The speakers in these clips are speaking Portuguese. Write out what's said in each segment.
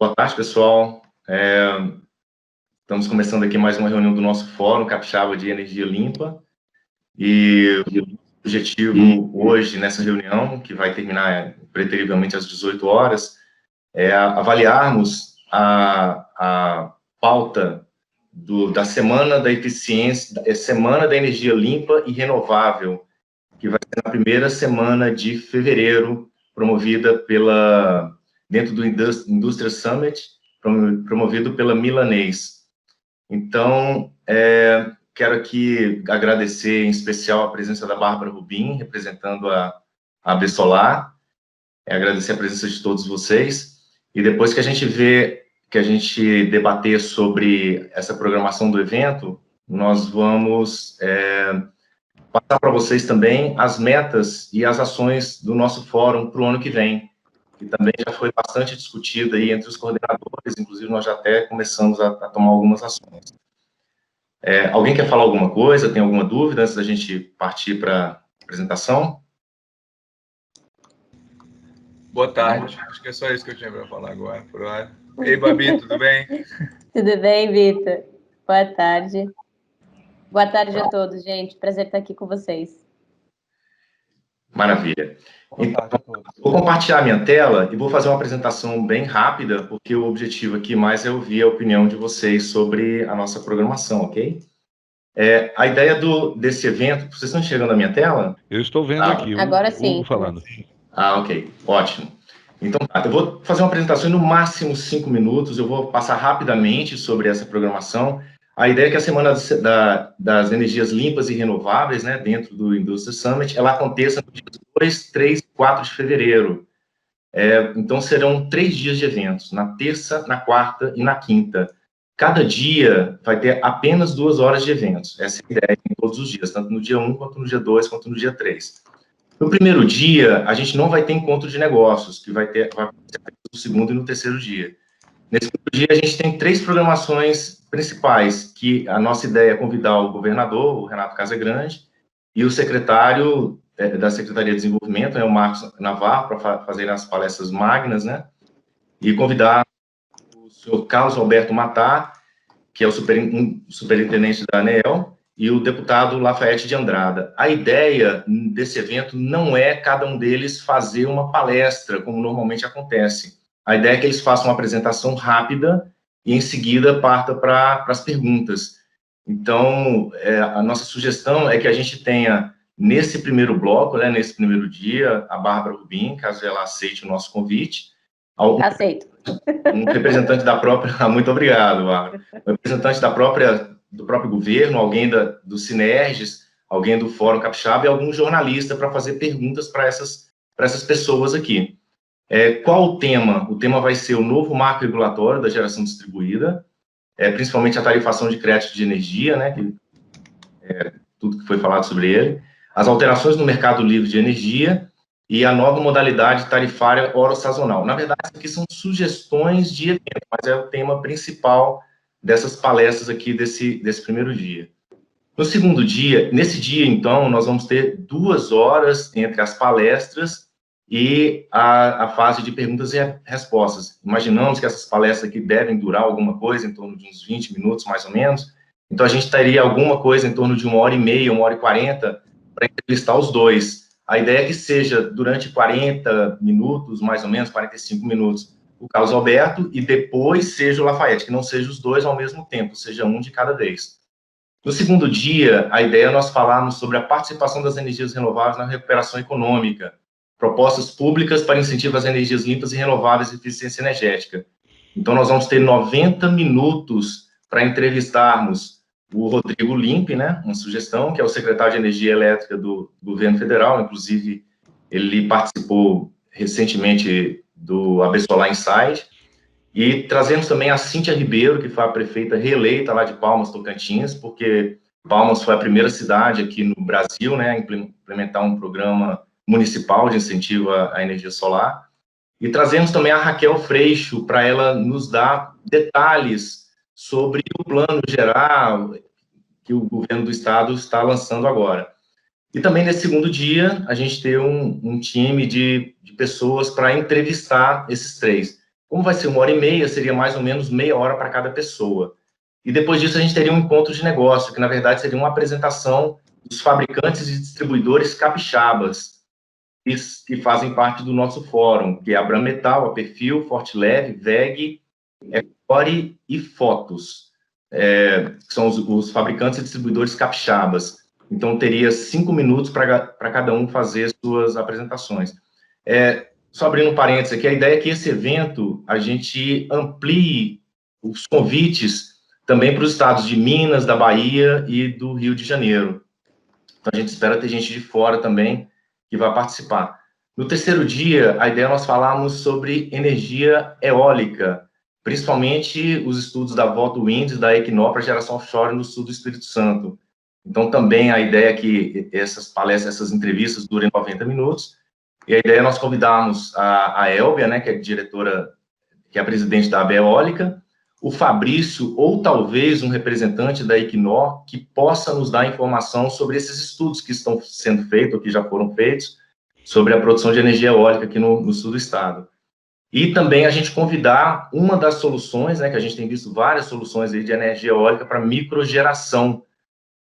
Boa tarde, pessoal. Estamos começando aqui mais uma reunião do nosso Fórum Capixaba de Energia Limpa. E o objetivo hoje, nessa reunião, que vai terminar preterivelmente às 18 horas, é avaliarmos a pauta da Semana da Eficiência, Semana da Energia Limpa e Renovável, que vai ser na primeira semana de fevereiro, promovida dentro do Industria Summit, promovido pela Milanês. Então, quero aqui agradecer em especial a presença da Bárbara Rubim, representando a Absolar, agradecer a presença de todos vocês, e depois que a gente debater sobre essa programação do evento, nós vamos passar para vocês também as metas e as ações do nosso fórum para o ano que vem, que também já foi bastante discutido aí entre os coordenadores, inclusive nós já até começamos a tomar algumas ações. Alguém quer falar alguma coisa, tem alguma dúvida antes da gente partir para a apresentação? Boa tarde, acho que é só isso que eu tinha para falar agora, por hora. Ei, Babi, tudo bem? Tudo bem, Vitor? Boa tarde. Boa tarde a todos, gente. Prazer estar aqui com vocês. Maravilha. Então, vou compartilhar a minha tela e vou fazer uma apresentação bem rápida, porque o objetivo aqui mais é ouvir a opinião de vocês sobre a nossa programação, ok? A ideia desse evento... Vocês estão enxergando a minha tela? Eu estou vendo aqui. Agora sim. Falando. Ok. Ótimo. Então, eu vou fazer uma apresentação em no máximo 5 minutos, eu vou passar rapidamente sobre essa programação. A ideia é que a Semana das Energias Limpas e Renováveis, né, dentro do Industria Summit, ela aconteça no dia 2, 3 e 4 de fevereiro. Então, serão 3 dias de eventos, na terça, na quarta e na quinta. Cada dia vai ter apenas 2 horas de eventos. Essa é a ideia em todos os dias, tanto no dia 1, quanto no dia 2, quanto no dia 3. No primeiro dia, a gente não vai ter encontro de negócios, que vai ser no segundo e no terceiro dia. Nesse primeiro dia, a gente tem 3 programações principais, que a nossa ideia é convidar o governador, o Renato Casagrande, e o secretário da Secretaria de Desenvolvimento, o Marcos Navarro, para fazer as palestras magnas, né? E convidar o senhor Carlos Alberto Matar, que é o superintendente da ANEEL, e o deputado Lafayette de Andrada. A ideia desse evento não é cada um deles fazer uma palestra, como normalmente acontece. A ideia é que eles façam uma apresentação rápida e, em seguida, parta para as perguntas. Então, a nossa sugestão é que a gente tenha, nesse primeiro bloco, né, nesse primeiro dia, a Bárbara Rubim, caso ela aceite o nosso convite. Aceito. Um representante da própria... Muito obrigado, Bárbara. Um representante do próprio governo, alguém do Sinerges, alguém do Fórum Capixaba e algum jornalista para fazer perguntas para essas pessoas aqui. Qual o tema? O tema vai ser o novo marco regulatório da geração distribuída, principalmente a tarifação de crédito de energia, né, tudo que foi falado sobre ele, as alterações no mercado livre de energia e a nova modalidade tarifária oro-sazonal. Na verdade, isso aqui são sugestões de evento, mas é o tema principal dessas palestras aqui desse primeiro dia. No segundo dia, nesse dia, então, nós vamos ter 2 horas entre as palestras e a fase de perguntas e respostas. Imaginamos que essas palestras aqui devem durar alguma coisa em torno de uns 20 minutos, mais ou menos. Então, a gente teria alguma coisa em torno de 1h30, 1h40, para entrevistar os dois. A ideia é que seja durante 40 minutos, mais ou menos, 45 minutos, o Carlos Alberto, e depois seja o Lafayette, que não seja os dois ao mesmo tempo, seja um de cada vez. No segundo dia, a ideia é nós falarmos sobre a participação das energias renováveis na recuperação econômica, propostas públicas para incentivo às energias limpas e renováveis e eficiência energética. Então, nós vamos ter 90 minutos para entrevistarmos o Rodrigo Limpe, né, uma sugestão, que é o secretário de Energia Elétrica do governo federal, inclusive ele participou recentemente do Absolar Inside, e trazemos também a Cíntia Ribeiro, que foi a prefeita reeleita lá de Palmas, Tocantins, porque Palmas foi a primeira cidade aqui no Brasil, né, a implementar um programa municipal de incentivo à energia solar, e trazemos também a Raquel Freixo, para ela nos dar detalhes sobre o plano geral que o governo do estado está lançando agora. E também, nesse segundo dia, a gente tem um time de pessoas para entrevistar esses 3. Como vai ser 1h30, seria mais ou menos meia hora para cada pessoa. E depois disso a gente teria um encontro de negócio, que na verdade seria uma apresentação dos fabricantes e distribuidores capixabas, que fazem parte do nosso fórum, que é a Bram Metal, a Perfil, Forte Leve, VEG, Ecore e Fotos, que são os fabricantes e distribuidores capixabas. Então, teria 5 minutos para cada um fazer suas apresentações. Só abrindo um parênteses aqui, a ideia é que esse evento, a gente amplie os convites também para os estados de Minas, da Bahia e do Rio de Janeiro. Então, a gente espera ter gente de fora também que vai participar. No terceiro dia, a ideia é nós falarmos sobre energia eólica, principalmente os estudos da Voto Wind e da Equinor para geração offshore no sul do Espírito Santo. Então, também a ideia é que essas palestras, essas entrevistas durem 90 minutos, e a ideia é nós convidarmos a Elbia, né, que é diretora, que é a presidente da AB Eólica, o Fabrício, ou talvez um representante da Equinor, que possa nos dar informação sobre esses estudos que estão sendo feitos, ou que já foram feitos, sobre a produção de energia eólica aqui no sul do estado. E também a gente convidar uma das soluções, né, que a gente tem visto várias soluções aí de energia eólica para microgeração,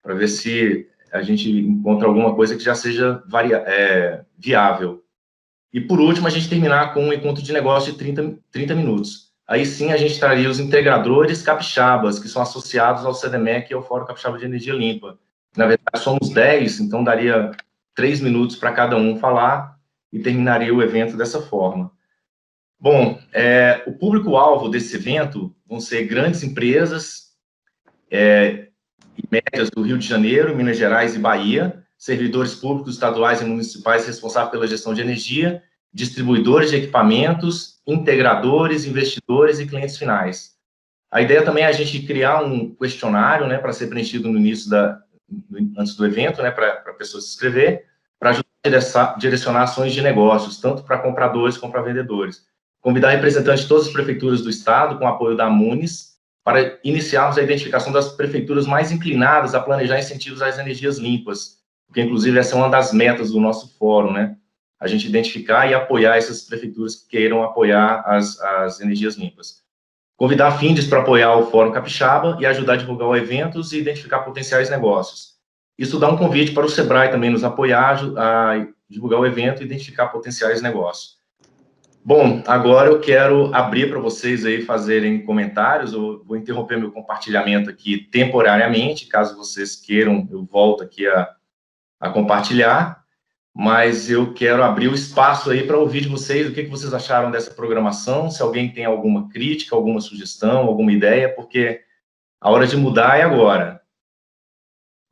para ver se a gente encontra alguma coisa que já seja viável. E, por último, a gente terminar com um encontro de negócio de 30 minutos. Aí sim a gente traria os integradores capixabas, que são associados ao CDMEC e ao Fórum Capixaba de Energia Limpa. Na verdade, somos 10, então daria 3 minutos para cada um falar e terminaria o evento dessa forma. Bom, o público-alvo desse evento vão ser grandes empresas e médias do Rio de Janeiro, Minas Gerais e Bahia, servidores públicos estaduais e municipais responsáveis pela gestão de energia, distribuidores de equipamentos, integradores, investidores e clientes finais. A ideia também é a gente criar um questionário, né, para ser preenchido no início antes do evento, né, para a pessoa se inscrever, para ajudar a direcionar ações de negócios, tanto para compradores como para vendedores. Convidar representantes de todas as prefeituras do estado, com apoio da Munis, para iniciarmos a identificação das prefeituras mais inclinadas a planejar incentivos às energias limpas, porque, inclusive, essa é uma das metas do nosso fórum, né? A gente identificar e apoiar essas prefeituras que queiram apoiar as energias limpas. Convidar a Findes para apoiar o Fórum Capixaba e ajudar a divulgar eventos e identificar potenciais negócios. Isso dá um convite para o Sebrae também nos apoiar a divulgar o evento e identificar potenciais negócios. Bom, agora eu quero abrir para vocês aí fazerem comentários. Eu vou interromper meu compartilhamento aqui temporariamente, caso vocês queiram, eu volto aqui a compartilhar. Mas eu quero abrir o espaço aí para ouvir de vocês o que vocês acharam dessa programação, se alguém tem alguma crítica, alguma sugestão, alguma ideia, porque a hora de mudar é agora.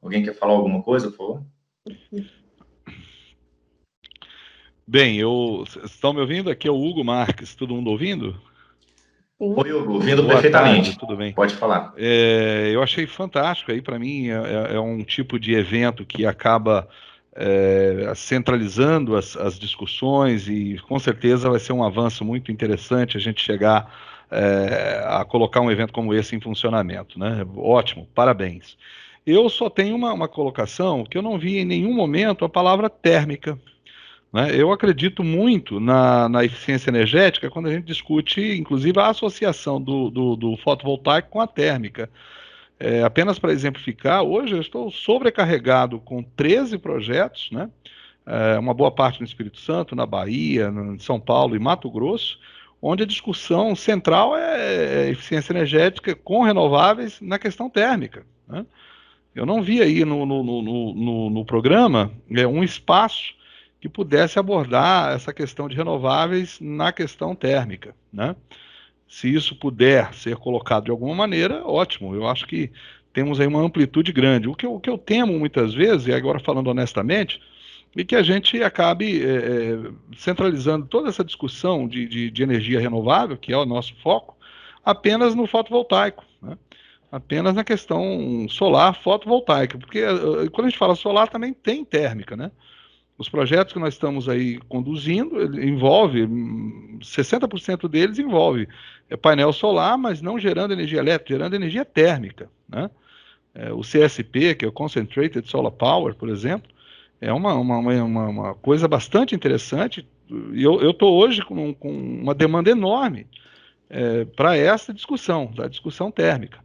Alguém quer falar alguma coisa, por favor? Bem, estão me ouvindo? Aqui é o Hugo Marques, todo mundo ouvindo? Oi, Hugo, ouvindo Boa perfeitamente. Tarde, tudo bem? Pode falar. Eu achei fantástico, aí para mim é um tipo de evento que acaba centralizando as discussões e com certeza vai ser um avanço muito interessante a gente chegar a colocar um evento como esse em funcionamento, né? Ótimo, parabéns. Eu só tenho uma colocação que eu não vi em nenhum momento a palavra térmica, né? Eu acredito muito na eficiência energética quando a gente discute, inclusive, a associação do fotovoltaico com a térmica. Apenas para exemplificar, hoje eu estou sobrecarregado com 13 projetos, né? Uma boa parte no Espírito Santo, na Bahia, em São Paulo e Mato Grosso, onde a discussão central é eficiência energética com renováveis na questão térmica, né? Eu não vi aí no programa um espaço que pudesse abordar essa questão de renováveis na questão térmica, né? Se isso puder ser colocado de alguma maneira, ótimo. Eu acho que temos aí uma amplitude grande. O que eu temo muitas vezes, e agora falando honestamente, é que a gente acabe centralizando toda essa discussão de energia renovável, que é o nosso foco, apenas no fotovoltaico, né? Apenas na questão solar fotovoltaica, porque quando a gente fala solar também tem térmica, né? Os projetos que nós estamos aí conduzindo, envolve, 60% deles envolve painel solar, mas não gerando energia elétrica, gerando energia térmica, né? O CSP, que é o Concentrated Solar Power, por exemplo, é uma coisa bastante interessante, e eu estou hoje com uma demanda enorme para essa discussão, da discussão térmica.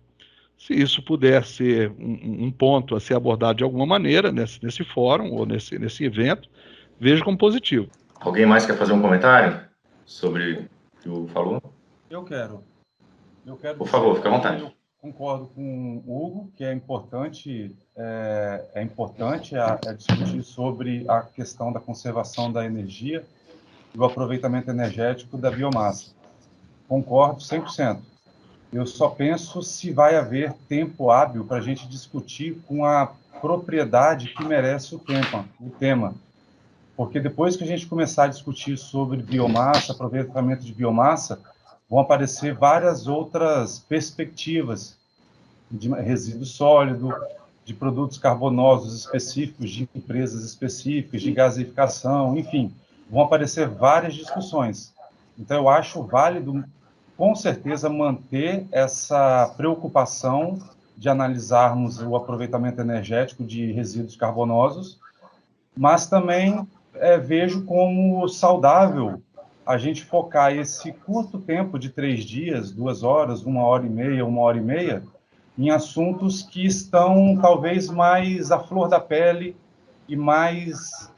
Se isso puder ser um ponto a ser abordado de alguma maneira nesse fórum ou nesse evento, vejo como positivo. Alguém mais quer fazer um comentário sobre o que o Hugo falou? Eu quero. Por favor, fique à vontade. Eu concordo com o Hugo, que é importante discutir sobre a questão da conservação da energia e o aproveitamento energético da biomassa. Concordo 100%. Eu só penso se vai haver tempo hábil para a gente discutir com a propriedade que merece o tema. Porque depois que a gente começar a discutir sobre biomassa, aproveitamento de biomassa, vão aparecer várias outras perspectivas de resíduo sólido, de produtos carbonosos específicos, de empresas específicas, de gasificação, enfim, vão aparecer várias discussões. Então, eu acho válido, com certeza, manter essa preocupação de analisarmos o aproveitamento energético de resíduos carbonosos, mas também vejo como saudável a gente focar esse curto tempo de 3 dias, 2 horas, 1h30, em assuntos que estão talvez mais à flor da pele e mais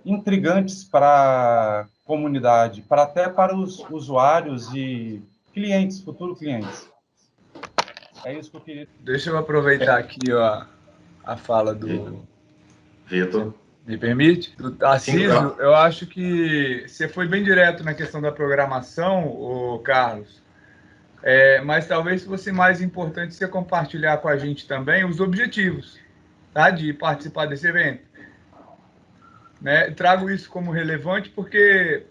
intrigantes para a comunidade, até para os usuários e clientes, futuros clientes. É isso que eu queria. Deixa eu aproveitar aqui a fala do Vitor. Me permite? Do Tarcísio, eu acho que você foi bem direto na questão da programação, Carlos, mas talvez fosse mais importante você compartilhar com a gente também os objetivos, tá, de participar desse evento. Né? Trago isso como relevante porque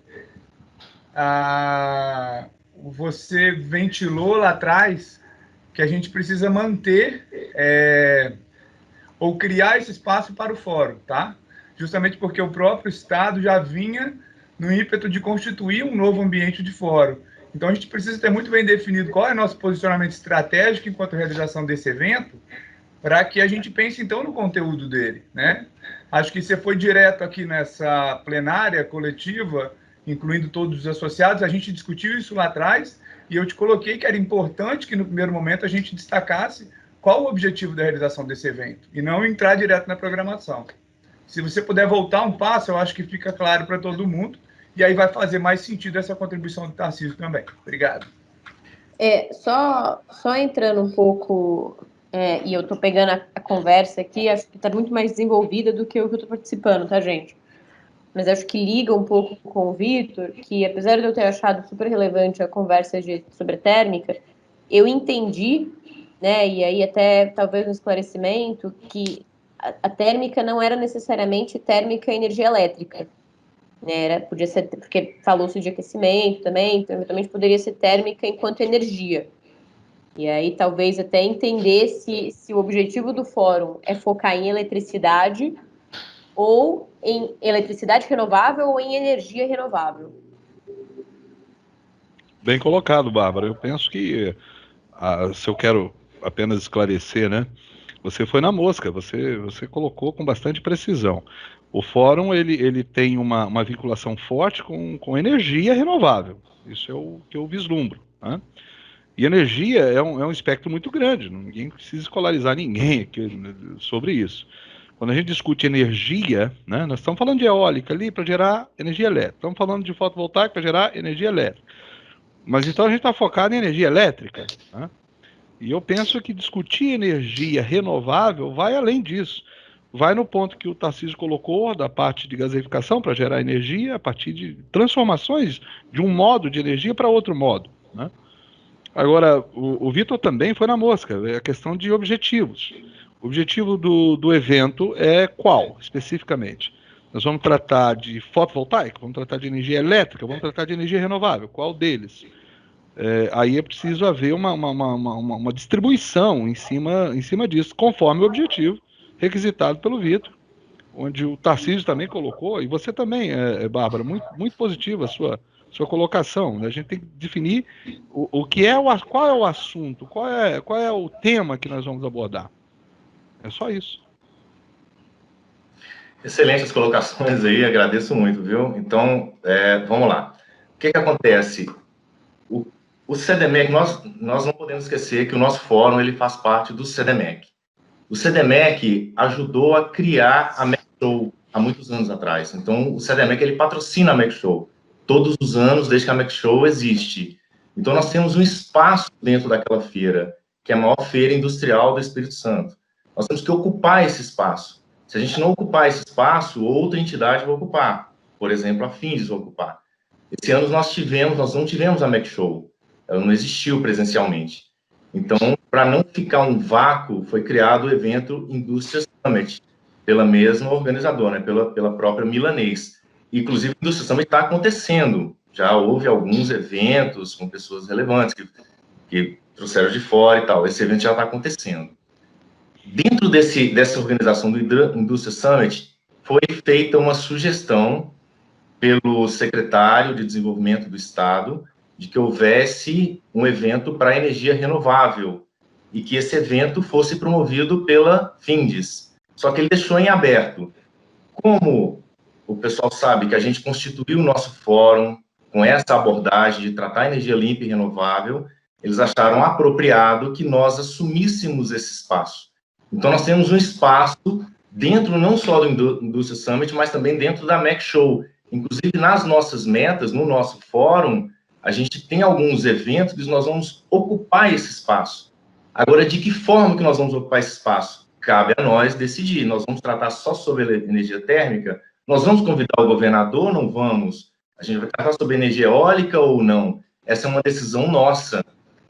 você ventilou lá atrás que a gente precisa manter ou criar esse espaço para o fórum, tá? Justamente porque o próprio Estado já vinha no ímpeto de constituir um novo ambiente de fórum. Então, a gente precisa ter muito bem definido qual é o nosso posicionamento estratégico enquanto realização desse evento, para que a gente pense, então, no conteúdo dele, né? Acho que você foi direto aqui nessa plenária coletiva, incluindo todos os associados, a gente discutiu isso lá atrás, e eu te coloquei que era importante que, no primeiro momento, a gente destacasse qual o objetivo da realização desse evento, e não entrar direto na programação. Se você puder voltar um passo, eu acho que fica claro para todo mundo, e aí vai fazer mais sentido essa contribuição do Tarcísio também. Obrigado. Só entrando um pouco, e eu estou pegando a conversa aqui, acho que está muito mais desenvolvida do que eu que estou participando, tá, gente? Mas acho que liga um pouco com o Vitor, que apesar de eu ter achado super relevante a conversa sobre a térmica, eu entendi, né, e aí até talvez um esclarecimento, que a térmica não era necessariamente térmica energia elétrica, né? Podia ser, porque falou-se de aquecimento também, então eventualmente poderia ser térmica enquanto energia. E aí talvez até entender se o objetivo do fórum é focar em eletricidade ou em eletricidade renovável ou em energia renovável. Bem colocado, Bárbara. Eu penso que, se eu quero apenas esclarecer, né? Você foi na mosca, você colocou com bastante precisão. O fórum ele tem uma vinculação forte com energia renovável. Isso é o que eu vislumbro. Né? E energia é um espectro muito grande. Ninguém precisa escolarizar ninguém aqui sobre isso. Quando a gente discute energia, né, nós estamos falando de eólica ali para gerar energia elétrica. Estamos falando de fotovoltaica para gerar energia elétrica. Mas então a gente está focado em energia elétrica. Né? E eu penso que discutir energia renovável vai além disso. Vai no ponto que o Tarcísio colocou, da parte de gasificação para gerar energia, a partir de transformações de um modo de energia para outro modo. Né? Agora, o Vitor também foi na mosca, é a questão de objetivos. O objetivo do evento é qual, especificamente? Nós vamos tratar de fotovoltaica, vamos tratar de energia elétrica, vamos tratar de energia renovável, qual deles? Aí é preciso haver uma distribuição em cima disso, conforme o objetivo requisitado pelo Vitor, onde o Tarcísio também colocou, e você também, Bárbara, muito positiva a sua colocação. Né? A gente tem que definir qual é o assunto, qual é o tema que nós vamos abordar. É só isso. Excelentes colocações aí, agradeço muito, viu? Então, vamos lá. O que acontece? o CDMEC, nós não podemos esquecer que o nosso fórum ele faz parte do CDMEC. O CDMEC ajudou a criar a Mac Show há muitos anos atrás. Então, o CDMEC ele patrocina a Mac Show todos os anos, desde que a Mac Show existe. Então, nós temos um espaço dentro daquela feira, que é a maior feira industrial do Espírito Santo. Nós temos que ocupar esse espaço. Se a gente não ocupar esse espaço, outra entidade vai ocupar. Por exemplo, a Findes vai ocupar. Esse ano nós não tivemos a Mac Show. Ela não existiu presencialmente. Então, para não ficar um vácuo, foi criado o evento Indústria Summit, pela mesma organizadora, né, pela própria Milanês. Inclusive, a Indústria Summit está acontecendo. Já houve alguns eventos com pessoas relevantes que trouxeram de fora e tal. Esse evento já está acontecendo. Dentro dessa organização do Indústria Summit, foi feita uma sugestão pelo secretário de Desenvolvimento do Estado de que houvesse um evento para energia renovável e que esse evento fosse promovido pela Findes. Só que ele deixou em aberto. Como o pessoal sabe que a gente constituiu o nosso fórum com essa abordagem de tratar a energia limpa e renovável, eles acharam apropriado que nós assumíssemos esse espaço. Então, nós temos um espaço dentro não só do Indústria Summit, mas também dentro da Mac Show. Inclusive, nas nossas metas, no nosso fórum, a gente tem alguns eventos que nós vamos ocupar esse espaço. Agora, de que forma que nós vamos ocupar esse espaço? Cabe a nós decidir. Nós vamos tratar só sobre energia térmica? Nós vamos convidar o governador ou não vamos? A gente vai tratar sobre energia eólica ou não? Essa é uma decisão nossa.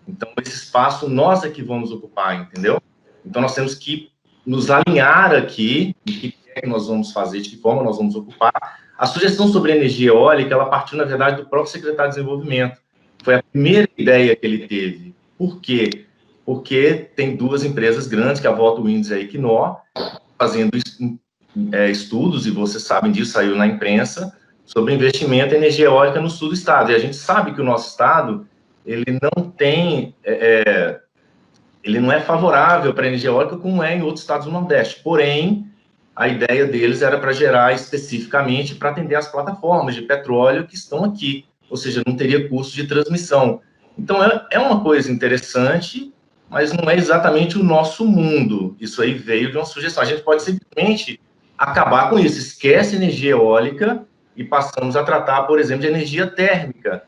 Então, esse espaço nós é que vamos ocupar, entendeu? Então, nós temos que nos alinhar aqui, o que é que nós vamos fazer, de que forma nós vamos ocupar. A sugestão sobre energia eólica, ela partiu, na verdade, do próprio secretário de Desenvolvimento. Foi a primeira ideia que ele teve. Por quê? Porque tem duas empresas grandes, que é a Voto Winds e a Equinor, fazendo estudos, e vocês sabem disso, saiu na imprensa, sobre investimento em energia eólica no sul do estado. E a gente sabe que o nosso estado, ele não tem... ele não é favorável para a energia eólica como é em outros estados do Nordeste. Porém, a ideia deles era para gerar especificamente para atender as plataformas de petróleo que estão aqui, ou seja, não teria custo de transmissão. Então, é uma coisa interessante, mas não é exatamente o nosso mundo. Isso aí veio de uma sugestão. A gente pode simplesmente acabar com isso. Esquece energia eólica e passamos a tratar, por exemplo, de energia térmica.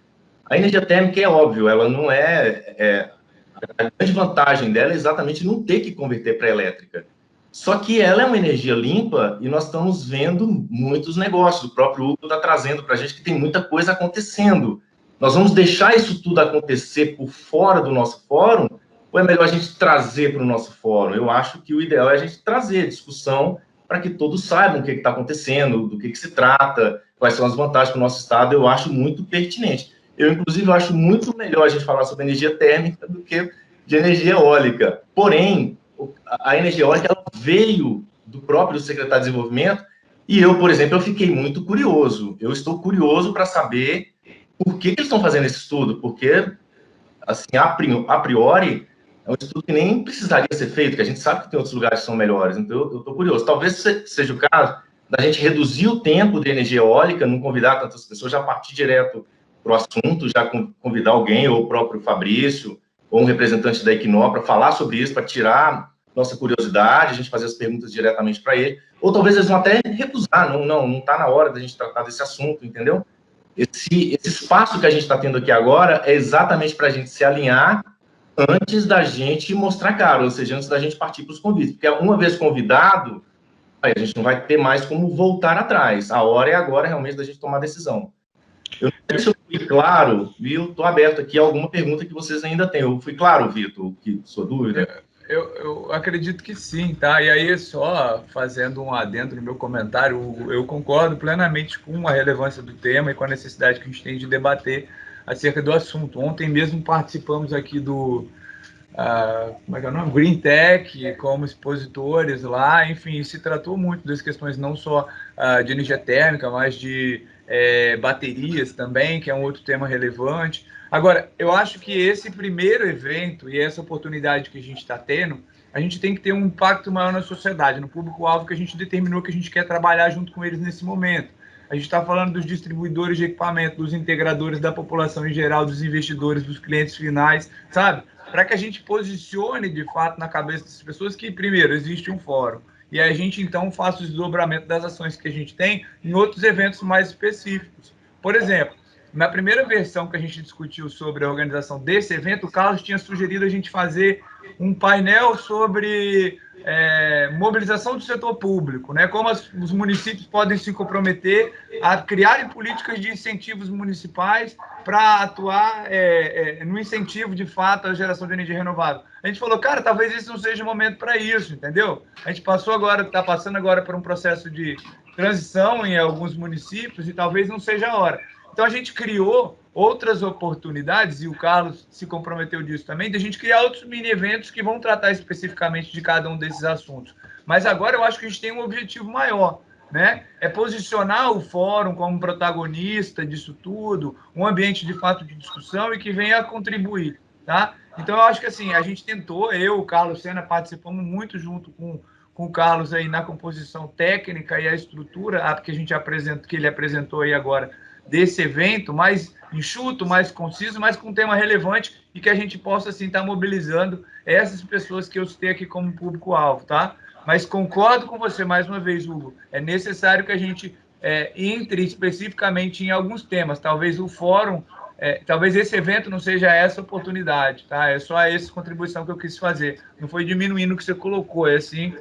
A energia térmica é óbvio, ela não a grande vantagem dela é exatamente não ter que converter para elétrica. Só que ela é uma energia limpa e nós estamos vendo muitos negócios. O próprio Hugo está trazendo para a gente que tem muita coisa acontecendo. Nós vamos deixar isso tudo acontecer por fora do nosso fórum ou é melhor a gente trazer para o nosso fórum? Eu acho que o ideal é a gente trazer discussão para que todos saibam o que está acontecendo, do que se trata, quais são as vantagens para o nosso estado. Eu acho muito pertinente. Eu, inclusive, acho muito melhor a gente falar sobre energia térmica do que de energia eólica. Porém, a energia eólica ela veio do próprio secretário de Desenvolvimento e eu, por exemplo, eu fiquei muito curioso. Eu estou curioso para saber por que eles estão fazendo esse estudo, porque, assim, a priori, é um estudo que nem precisaria ser feito, que a gente sabe que tem outros lugares que são melhores. Então, eu estou curioso. Talvez seja o caso da gente reduzir o tempo de energia eólica, não convidar tantas pessoas, já partir direto para o assunto, já convidar alguém, ou o próprio Fabrício, ou um representante da Equinor, para falar sobre isso, para tirar nossa curiosidade, a gente fazer as perguntas diretamente para ele, ou talvez eles vão até recusar, não está na hora da gente tratar desse assunto, entendeu? Esse espaço que a gente está tendo aqui agora é exatamente para a gente se alinhar antes da gente mostrar cara, ou seja, antes da gente partir para os convites, porque uma vez convidado, aí a gente não vai ter mais como voltar atrás, a hora é agora realmente da gente tomar a decisão. Eu não sei se eu fui claro, viu? Estou aberto aqui a alguma pergunta que vocês ainda têm. Eu fui claro, Vitor, sua dúvida? Eu acredito que sim, tá? E aí, só fazendo um adendo no meu comentário, eu concordo plenamente com a relevância do tema e com a necessidade que a gente tem de debater acerca do assunto. Ontem mesmo participamos aqui do como é que é o nome? Green Tech, como expositores lá, enfim, se tratou muito das questões não só de energia térmica, mas de baterias também, que é um outro tema relevante. Agora, eu acho que esse primeiro evento e essa oportunidade que a gente está tendo, a gente tem que ter um impacto maior na sociedade, no público-alvo que a gente determinou que a gente quer trabalhar junto com eles nesse momento. a gente está falando dos distribuidores de equipamento, dos integradores da população em geral, dos investidores, dos clientes finais, sabe? Para que a gente posicione, de fato, na cabeça das pessoas que, primeiro, existe um fórum, e a gente, então, faça o desdobramento das ações que a gente tem em outros eventos mais específicos. Por exemplo, na primeira versão que a gente discutiu sobre a organização desse evento, o Carlos tinha sugerido a gente fazer um painel sobre mobilização do setor público, né? Como os municípios podem se comprometer a criarem políticas de incentivos municipais para atuar no incentivo, de fato, à geração de energia renovável. A gente falou, cara, talvez esse não seja o momento para isso, entendeu? A gente está passando agora por um processo de transição em alguns municípios e talvez não seja a hora. Então, a gente criou outras oportunidades, e o Carlos se comprometeu disso também, de a gente criar outros mini-eventos que vão tratar especificamente de cada um desses assuntos. Mas agora eu acho que a gente tem um objetivo maior, né? É posicionar o fórum como protagonista disso tudo, um ambiente de fato de discussão e que venha a contribuir, tá? Então, eu acho que assim, a gente tentou, eu, o Carlos Sena, participamos muito junto com o Carlos aí na composição técnica e a estrutura que a gente apresentou, que ele apresentou aí agora, desse evento, mais enxuto, mais conciso, mas com um tema relevante e que a gente possa, assim, estar mobilizando essas pessoas que eu citei aqui como público-alvo, tá? Mas concordo com você, mais uma vez, Hugo, é necessário que a gente entre especificamente em alguns temas, talvez o fórum, talvez esse evento não seja essa oportunidade, tá? É só essa contribuição que eu quis fazer, não foi diminuindo o que você colocou, é assim...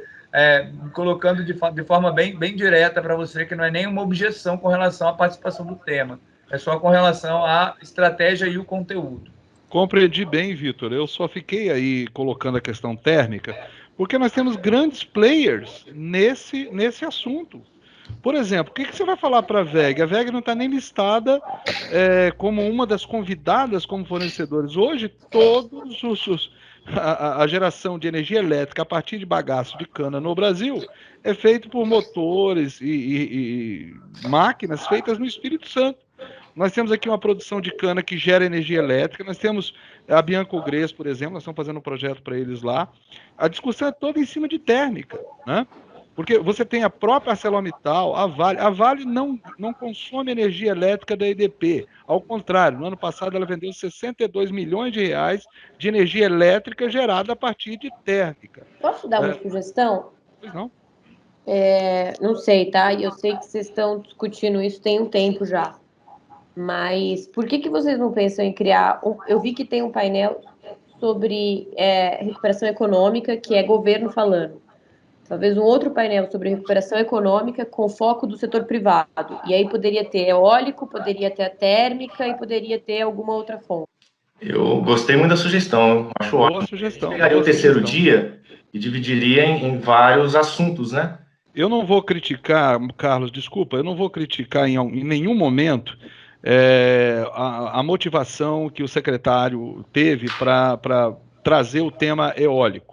colocando de forma bem direta para você que não é nenhuma objeção com relação à participação do tema, é só com relação à estratégia e o conteúdo. Compreendi bem, Vitor. Eu só fiquei aí colocando a questão térmica, porque nós temos grandes players nesse assunto. Por exemplo, o que você vai falar para a VEG? A VEG não está nem listada como uma das convidadas como fornecedores. Hoje, todos a geração de energia elétrica a partir de bagaço de cana no Brasil é feito por motores e máquinas feitas no Espírito Santo. Nós temos aqui uma produção de cana que gera energia elétrica, nós temos a Bianco Gres, por exemplo, nós estamos fazendo um projeto para eles lá. A discussão é toda em cima de térmica, né? Porque você tem a própria ArcelorMittal, a Vale não consome energia elétrica da EDP. Ao contrário, no ano passado ela vendeu 62 milhões de reais de energia elétrica gerada a partir de térmica. Posso dar uma sugestão? Pois não. Não sei, tá? Eu sei que vocês estão discutindo isso tem um tempo já. Mas por que vocês não pensam em criar... Eu vi que tem um painel sobre recuperação econômica, que é governo falando. Talvez um outro painel sobre recuperação econômica com foco do setor privado. E aí poderia ter eólico, poderia ter a térmica e poderia ter alguma outra fonte. Eu gostei muito da sugestão. Acho ótimo. Boa sugestão. Eu pegaria o terceiro dia e dividiria em vários assuntos, né? Eu não vou criticar, Carlos, desculpa, eu não vou criticar em nenhum momento a motivação que o secretário teve para trazer o tema eólico.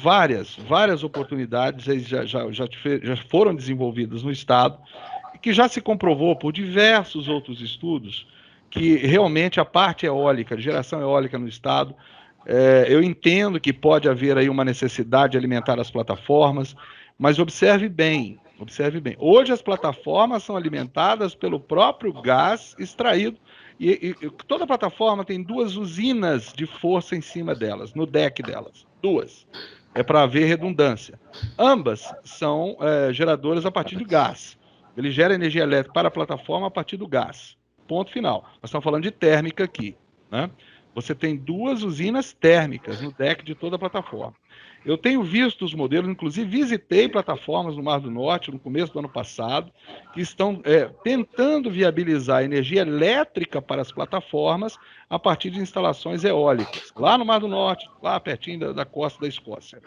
Várias oportunidades já foram desenvolvidas no Estado, que já se comprovou por diversos outros estudos que realmente a parte eólica, geração eólica no Estado, eu entendo que pode haver aí uma necessidade de alimentar as plataformas, mas observe bem. Hoje as plataformas são alimentadas pelo próprio gás extraído, e toda plataforma tem 2 usinas de força em cima delas, no deck delas. 2. É para haver redundância. Ambas são geradoras a partir de gás. Ele gera energia elétrica para a plataforma a partir do gás. Ponto final. Nós estamos falando de térmica aqui, né? Você tem 2 usinas térmicas no deck de toda a plataforma. Eu tenho visto os modelos, inclusive visitei plataformas no Mar do Norte no começo do ano passado, que estão tentando viabilizar energia elétrica para as plataformas a partir de instalações eólicas, lá no Mar do Norte, lá pertinho da costa da Escócia.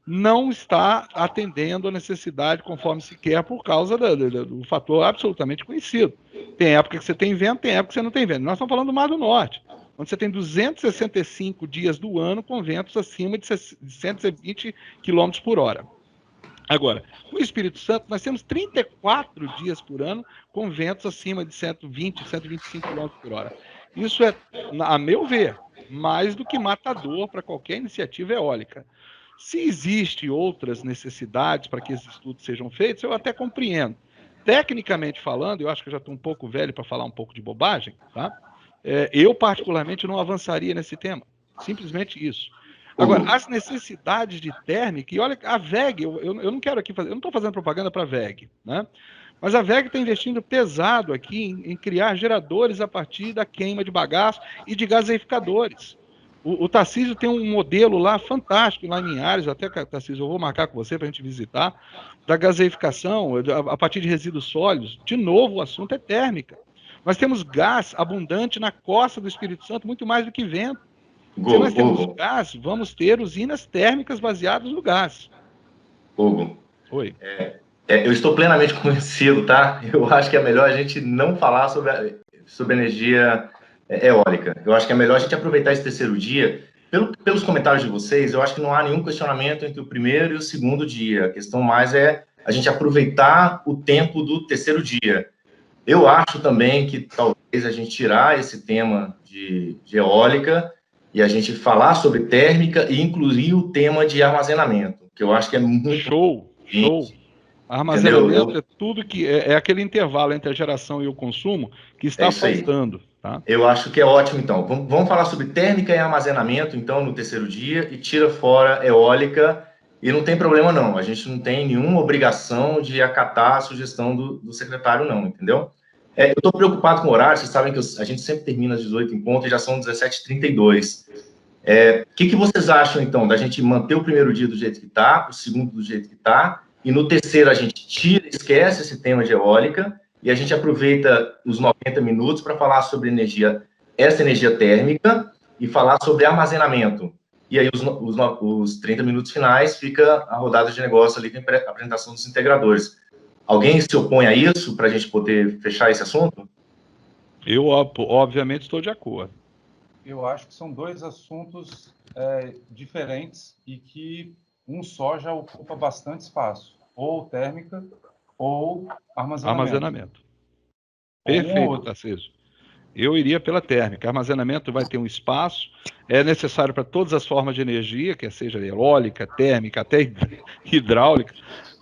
Não está atendendo a necessidade conforme se quer por causa do fator absolutamente conhecido. Tem época que você tem vento, tem época que você não tem vento. Nós estamos falando do Mar do Norte, onde você tem 265 dias do ano com ventos acima de 120 km por hora. Agora, no Espírito Santo, nós temos 34 dias por ano com ventos acima de 120, 125 km por hora. Isso é, a meu ver, mais do que matador para qualquer iniciativa eólica. Se existem outras necessidades para que esses estudos sejam feitos, eu até compreendo. tecnicamente falando, eu acho que eu já estou um pouco velho para falar um pouco de bobagem, tá? Eu, particularmente, não avançaria nesse tema. Simplesmente isso. Agora, as necessidades de térmica, e olha, a VEG, eu não quero aqui fazer, eu não estou fazendo propaganda para a VEG, né? Mas a VEG está investindo pesado aqui em criar geradores a partir da queima de bagaço e de gaseificadores. O Tarcísio tem um modelo lá fantástico, lá em Linhares, até, Tarcísio, eu vou marcar com você para a gente visitar, da gaseificação, a partir de resíduos sólidos. De novo, o assunto é térmica. Nós temos gás abundante na costa do Espírito Santo, muito mais do que vento. Se nós temos gás, vamos ter usinas térmicas baseadas no gás. Hugo. Oi. Eu estou plenamente convencido, tá? Eu acho que é melhor a gente não falar sobre energia eólica. Eu acho que é melhor a gente aproveitar esse terceiro dia. Pelos comentários de vocês, eu acho que não há nenhum questionamento entre o primeiro e o segundo dia. A questão mais é a gente aproveitar o tempo do terceiro dia. Eu acho também que talvez a gente tirar esse tema de eólica e a gente falar sobre térmica e incluir o tema de armazenamento, que eu acho que é muito... Show. Armazenamento é tudo que... É aquele intervalo entre a geração e o consumo que está faltando. Tá? Eu acho que é ótimo, então. Vamos falar sobre térmica e armazenamento, então, no terceiro dia, e tira fora eólica, e não tem problema, não. A gente não tem nenhuma obrigação de acatar a sugestão do secretário, não, entendeu? Eu estou preocupado com o horário, vocês sabem que a gente sempre termina às 18 em ponto, e já são 17h32. O que vocês acham, então, da gente manter o primeiro dia do jeito que está, o segundo do jeito que está, e no terceiro a gente esquece esse tema de eólica, e a gente aproveita os 90 minutos para falar sobre essa energia térmica e falar sobre armazenamento. E aí os 30 minutos finais fica a rodada de negócio ali com a apresentação dos integradores. Alguém se opõe a isso para a gente poder fechar esse assunto? Eu, obviamente, estou de acordo. Eu acho que são dois assuntos diferentes e que um só já ocupa bastante espaço. Ou térmica ou armazenamento. Perfeito, Tarcísio. Eu iria pela térmica. Armazenamento vai ter um espaço, é necessário para todas as formas de energia, quer seja eólica, térmica, até hidráulica.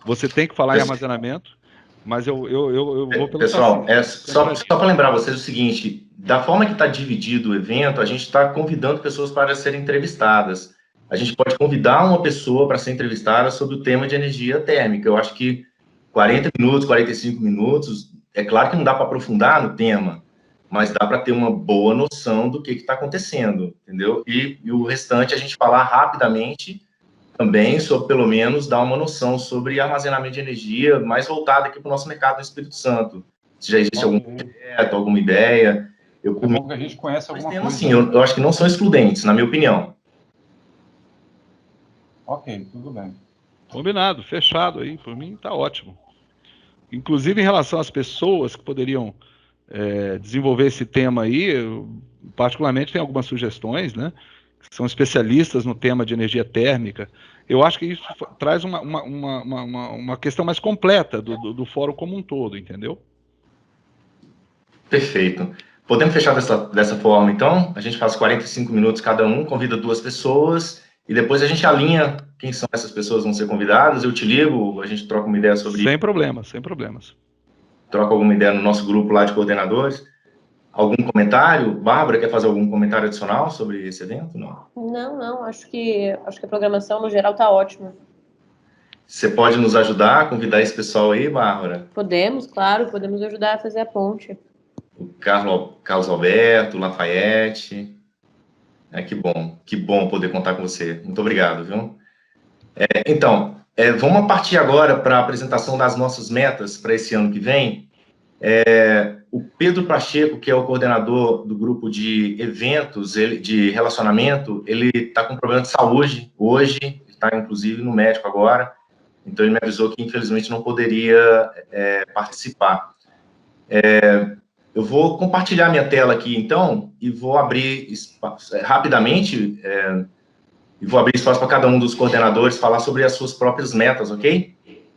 Você tem que falar em armazenamento, mas eu vou pelo... Pessoal, só para lembrar vocês o seguinte, da forma que está dividido o evento, a gente está convidando pessoas para serem entrevistadas. A gente pode convidar uma pessoa para ser entrevistada sobre o tema de energia térmica. Eu acho que 40 minutos, 45 minutos, é claro que não dá para aprofundar no tema, mas dá para ter uma boa noção do que está acontecendo, entendeu? E o restante a gente falar rapidamente também, sobre pelo menos dar uma noção sobre armazenamento de energia mais voltada aqui para o nosso mercado no Espírito Santo. Se já existe algum projeto, alguma ideia. É bom que a gente conhece alguma coisa. Assim, eu acho que não são excludentes, na minha opinião. Ok, tudo bem. Combinado, fechado aí, por mim está ótimo. Inclusive em relação às pessoas que poderiam desenvolver esse tema aí, eu, particularmente tenho algumas sugestões, né? Que são especialistas no tema de energia térmica. Eu acho que isso traz uma questão mais completa do fórum como um todo, entendeu? Perfeito. Podemos fechar dessa forma, então? A gente faz 45 minutos cada um, convida 2 pessoas, e depois a gente alinha quem são essas pessoas que vão ser convidadas. Eu te ligo, a gente troca uma ideia sobre isso. Sem problemas, sem problemas. Troca alguma ideia no nosso grupo lá de coordenadores. Algum comentário? Bárbara, quer fazer algum comentário adicional sobre esse evento? Não. Não. Acho que a programação, no geral, está ótima. Você pode nos ajudar a convidar esse pessoal aí, Bárbara? Podemos, claro, podemos ajudar a fazer a ponte. O Carlos Alberto, Lafayette. Que bom poder contar com você. Muito obrigado, viu? Então, vamos partir agora para a apresentação das nossas metas para esse ano que vem. O Pedro Pacheco, que é o coordenador do grupo de eventos, de relacionamento, ele está com problema de saúde hoje, está inclusive no médico agora, então ele me avisou que infelizmente não poderia participar. Eu vou compartilhar minha tela aqui, então, e vou abrir rapidamente, e vou abrir espaço para cada um dos coordenadores falar sobre as suas próprias metas, ok?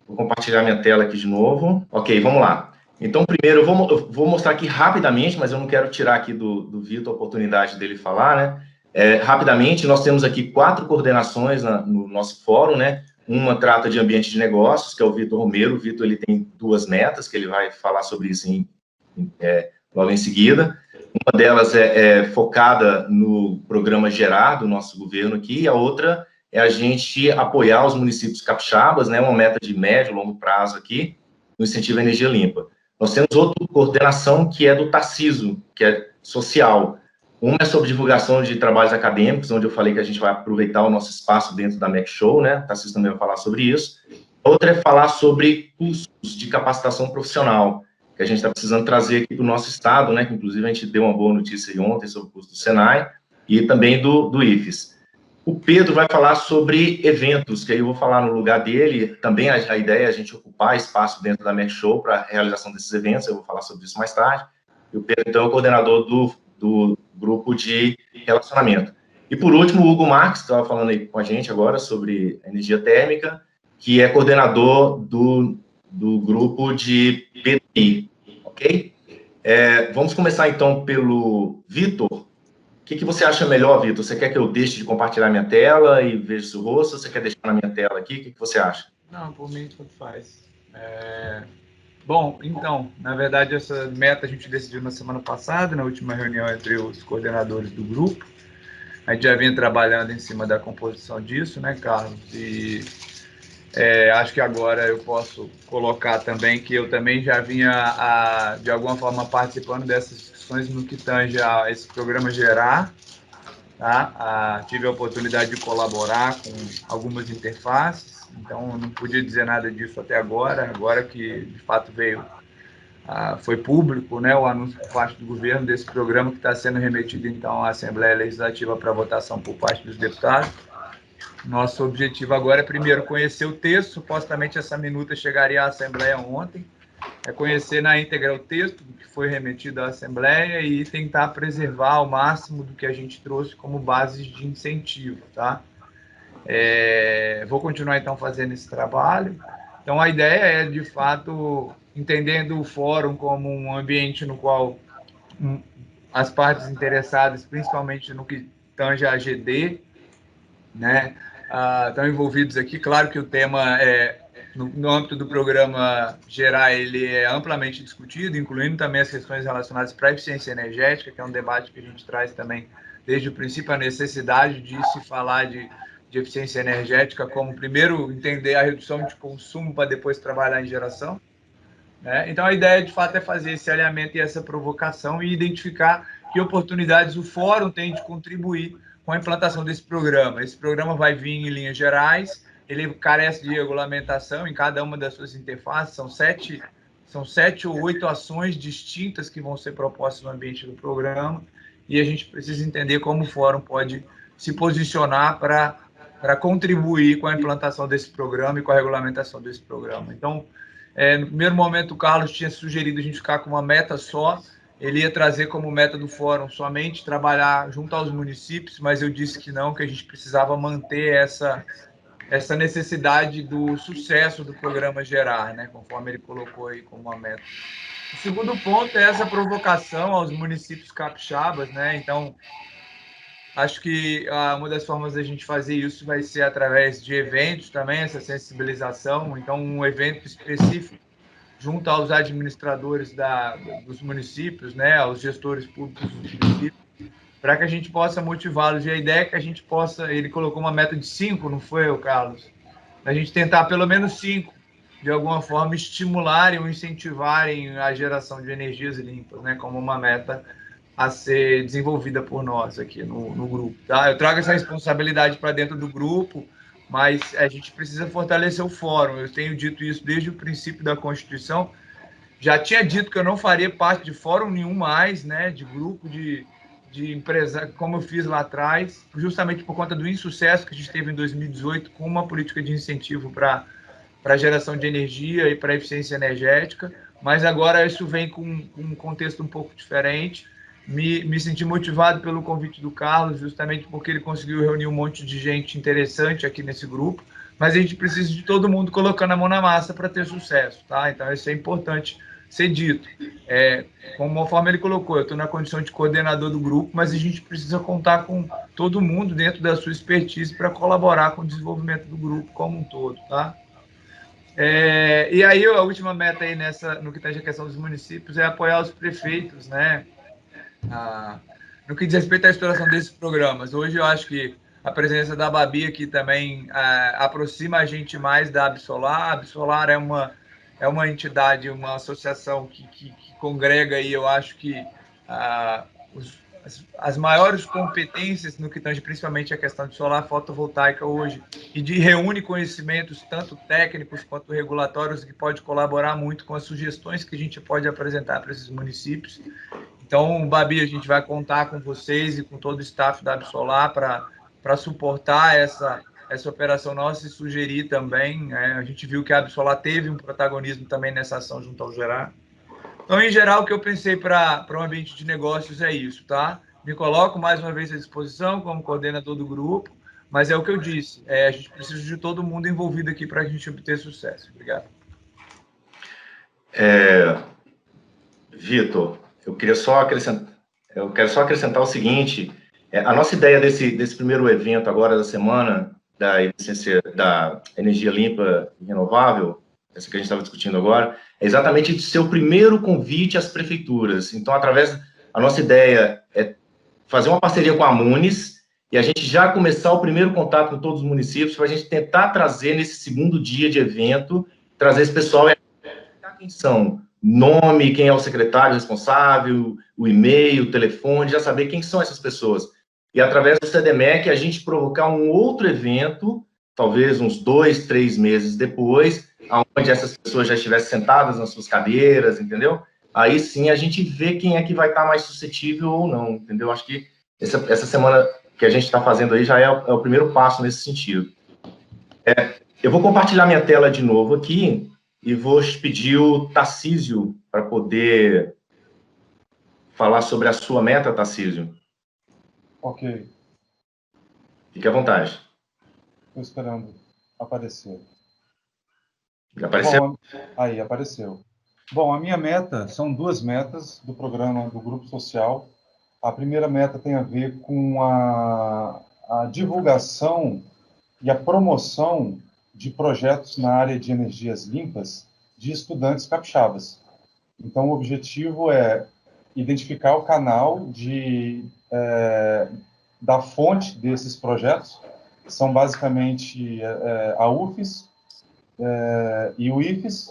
Vou compartilhar minha tela aqui de novo. Ok, vamos lá. Então, primeiro, eu vou mostrar aqui rapidamente, mas eu não quero tirar aqui do Vitor a oportunidade dele falar, né? Rapidamente, nós temos aqui 4 coordenações no nosso fórum, né? Uma trata de ambiente de negócios, que é o Vitor Romero. O Vitor, ele tem 2 metas, que ele vai falar sobre isso logo em seguida. Uma delas é focada no programa Gerar do nosso governo aqui, e a outra é a gente apoiar os municípios capixabas, né, uma meta de médio e longo prazo aqui, no incentivo à energia limpa. Nós temos outra coordenação que é do Tarciso, que é social. Uma é sobre divulgação de trabalhos acadêmicos, onde eu falei que a gente vai aproveitar o nosso espaço dentro da MEC Show, né? O Tarciso também vai falar sobre isso. Outra é falar sobre cursos de capacitação profissional, que a gente está precisando trazer aqui para o nosso estado, né? Que inclusive a gente deu uma boa notícia aí ontem sobre o curso do Senai e também do IFES. O Pedro vai falar sobre eventos, que aí eu vou falar no lugar dele. Também a ideia é a gente ocupar espaço dentro da MEC Show para a realização desses eventos, eu vou falar sobre isso mais tarde. E o Pedro, então, é o coordenador do grupo de relacionamento. E, por último, o Hugo Marques, que estava falando aí com a gente agora sobre energia térmica, que é coordenador do grupo de PDI, ok? Vamos começar, então, pelo Vitor. O que você acha melhor, Vitor? Você quer que eu deixe de compartilhar minha tela e veja seu rosto? Ou você quer deixar na minha tela aqui? O que você acha? Não, por mim, tanto faz. Bom, então, na verdade, essa meta a gente decidiu na semana passada, na última reunião entre os coordenadores do grupo. A gente já vinha trabalhando em cima da composição disso, né, Carlos? E acho que agora eu posso colocar também que eu também já vinha, de alguma forma, participando dessas discussões no que tange a esse programa Gerar. Tá? Tive a oportunidade de colaborar com algumas interfaces, então não podia dizer nada disso até agora que de fato foi público, né, o anúncio por parte do governo desse programa que está sendo remetido então à Assembleia Legislativa para votação por parte dos deputados. Nosso objetivo agora é primeiro conhecer o texto, supostamente essa minuta chegaria à Assembleia ontem, conhecer na íntegra o texto que foi remetido à Assembleia e tentar preservar ao máximo do que a gente trouxe como bases de incentivo, tá? Vou continuar, então, fazendo esse trabalho. Então, a ideia é, de fato, entendendo o fórum como um ambiente no qual as partes interessadas, principalmente no que tange a AGD, né, estão envolvidos aqui. Claro que o tema no âmbito do programa Gerar, ele é amplamente discutido, incluindo também as questões relacionadas para a eficiência energética, que é um debate que a gente traz também desde o princípio, a necessidade de se falar de eficiência energética como, primeiro, entender a redução de consumo para depois trabalhar em geração. Né? Então, a ideia, de fato, é fazer esse alinhamento e essa provocação e identificar que oportunidades o Fórum tem de contribuir com a implantação desse programa. Esse programa vai vir em linhas gerais, ele carece de regulamentação em cada uma das suas interfaces, são 7 ou 8 ações distintas que vão ser propostas no ambiente do programa, e a gente precisa entender como o Fórum pode se posicionar para contribuir com a implantação desse programa e com a regulamentação desse programa. Então, no primeiro momento, o Carlos tinha sugerido a gente ficar com uma meta só, ele ia trazer como meta do Fórum somente trabalhar junto aos municípios, mas eu disse que não, que a gente precisava manter essa necessidade do sucesso do programa Gerar, né, conforme ele colocou aí como uma meta. O segundo ponto é essa provocação aos municípios capixabas, né? Então, acho que uma das formas da gente fazer isso vai ser através de eventos também, essa sensibilização. Então, um evento específico junto aos administradores dos municípios, né, aos gestores públicos dos municípios, para que a gente possa motivá-los. E a ideia é que a gente possa, ele colocou uma meta de 5, não foi, Carlos? A gente tentar pelo menos 5, de alguma forma, estimularem ou incentivarem a geração de energias limpas, né, como uma meta a ser desenvolvida por nós aqui no grupo. Tá? Eu trago essa responsabilidade para dentro do grupo, mas a gente precisa fortalecer o fórum. Eu tenho dito isso desde o princípio da Constituição. Já tinha dito que eu não faria parte de fórum nenhum mais, né, de grupo de empresa, como eu fiz lá atrás, justamente por conta do insucesso que a gente teve em 2018 com uma política de incentivo para a geração de energia e para a eficiência energética, mas agora isso vem com um contexto um pouco diferente. Me senti motivado pelo convite do Carlos, justamente porque ele conseguiu reunir um monte de gente interessante aqui nesse grupo, mas a gente precisa de todo mundo colocando a mão na massa para ter sucesso, tá? Então, isso é importante ser dito. Conforme ele colocou, eu estou na condição de coordenador do grupo, mas a gente precisa contar com todo mundo dentro da sua expertise para colaborar com o desenvolvimento do grupo como um todo, tá? E aí a última meta aí no que tange a questão dos municípios é apoiar os prefeitos, né? No que diz respeito à exploração desses programas. Hoje eu acho que a presença da Babi aqui também aproxima a gente mais da Absolar. A Absolar é uma entidade, uma associação que congrega aí, eu acho que as maiores competências no que tange principalmente a questão de solar fotovoltaica hoje, e reúne conhecimentos tanto técnicos quanto regulatórios, que pode colaborar muito com as sugestões que a gente pode apresentar para esses municípios. Então, Babi, a gente vai contar com vocês e com todo o staff da Absolar para suportar essa operação nossa e sugerir também. A gente viu que a Absolar teve um protagonismo também nessa ação junto ao Gerar. Então, em geral, o que eu pensei para um ambiente de negócios é isso, tá? Me coloco mais uma vez à disposição como coordenador do grupo, mas é o que eu disse, a gente precisa de todo mundo envolvido aqui para a gente obter sucesso. Obrigado. Vitor, eu quero só acrescentar o seguinte: a nossa ideia desse primeiro evento agora da semana da energia limpa e renovável, essa que a gente estava discutindo agora, é exatamente de ser o primeiro convite às prefeituras. Então, a nossa ideia é fazer uma parceria com a Munis e a gente já começar o primeiro contato com todos os municípios para a gente tentar trazer nesse segundo dia de evento, trazer esse pessoal e quem são, nome, quem é o secretário responsável, o e-mail, o telefone, já saber quem são essas pessoas. E através do CDMEC a gente provocar um outro evento, talvez uns 2, 3 meses depois, onde essas pessoas já estivessem sentadas nas suas cadeiras, entendeu? Aí sim a gente vê quem é que vai estar mais suscetível ou não, entendeu? Acho que essa semana que a gente está fazendo aí já é o primeiro passo nesse sentido. Eu vou compartilhar minha tela de novo aqui e vou pedir o Tarcísio para poder falar sobre a sua meta, Tarcísio. Ok. Fique à vontade. Estou esperando aparecer. Já apareceu? Bom, aí, apareceu. Bom, a minha meta, são 2 metas do programa do Grupo Social. A primeira meta tem a ver com a divulgação e a promoção de projetos na área de energias limpas de estudantes capixabas. Então, o objetivo é identificar o canal da fonte desses projetos, que são basicamente a UFES e o IFES,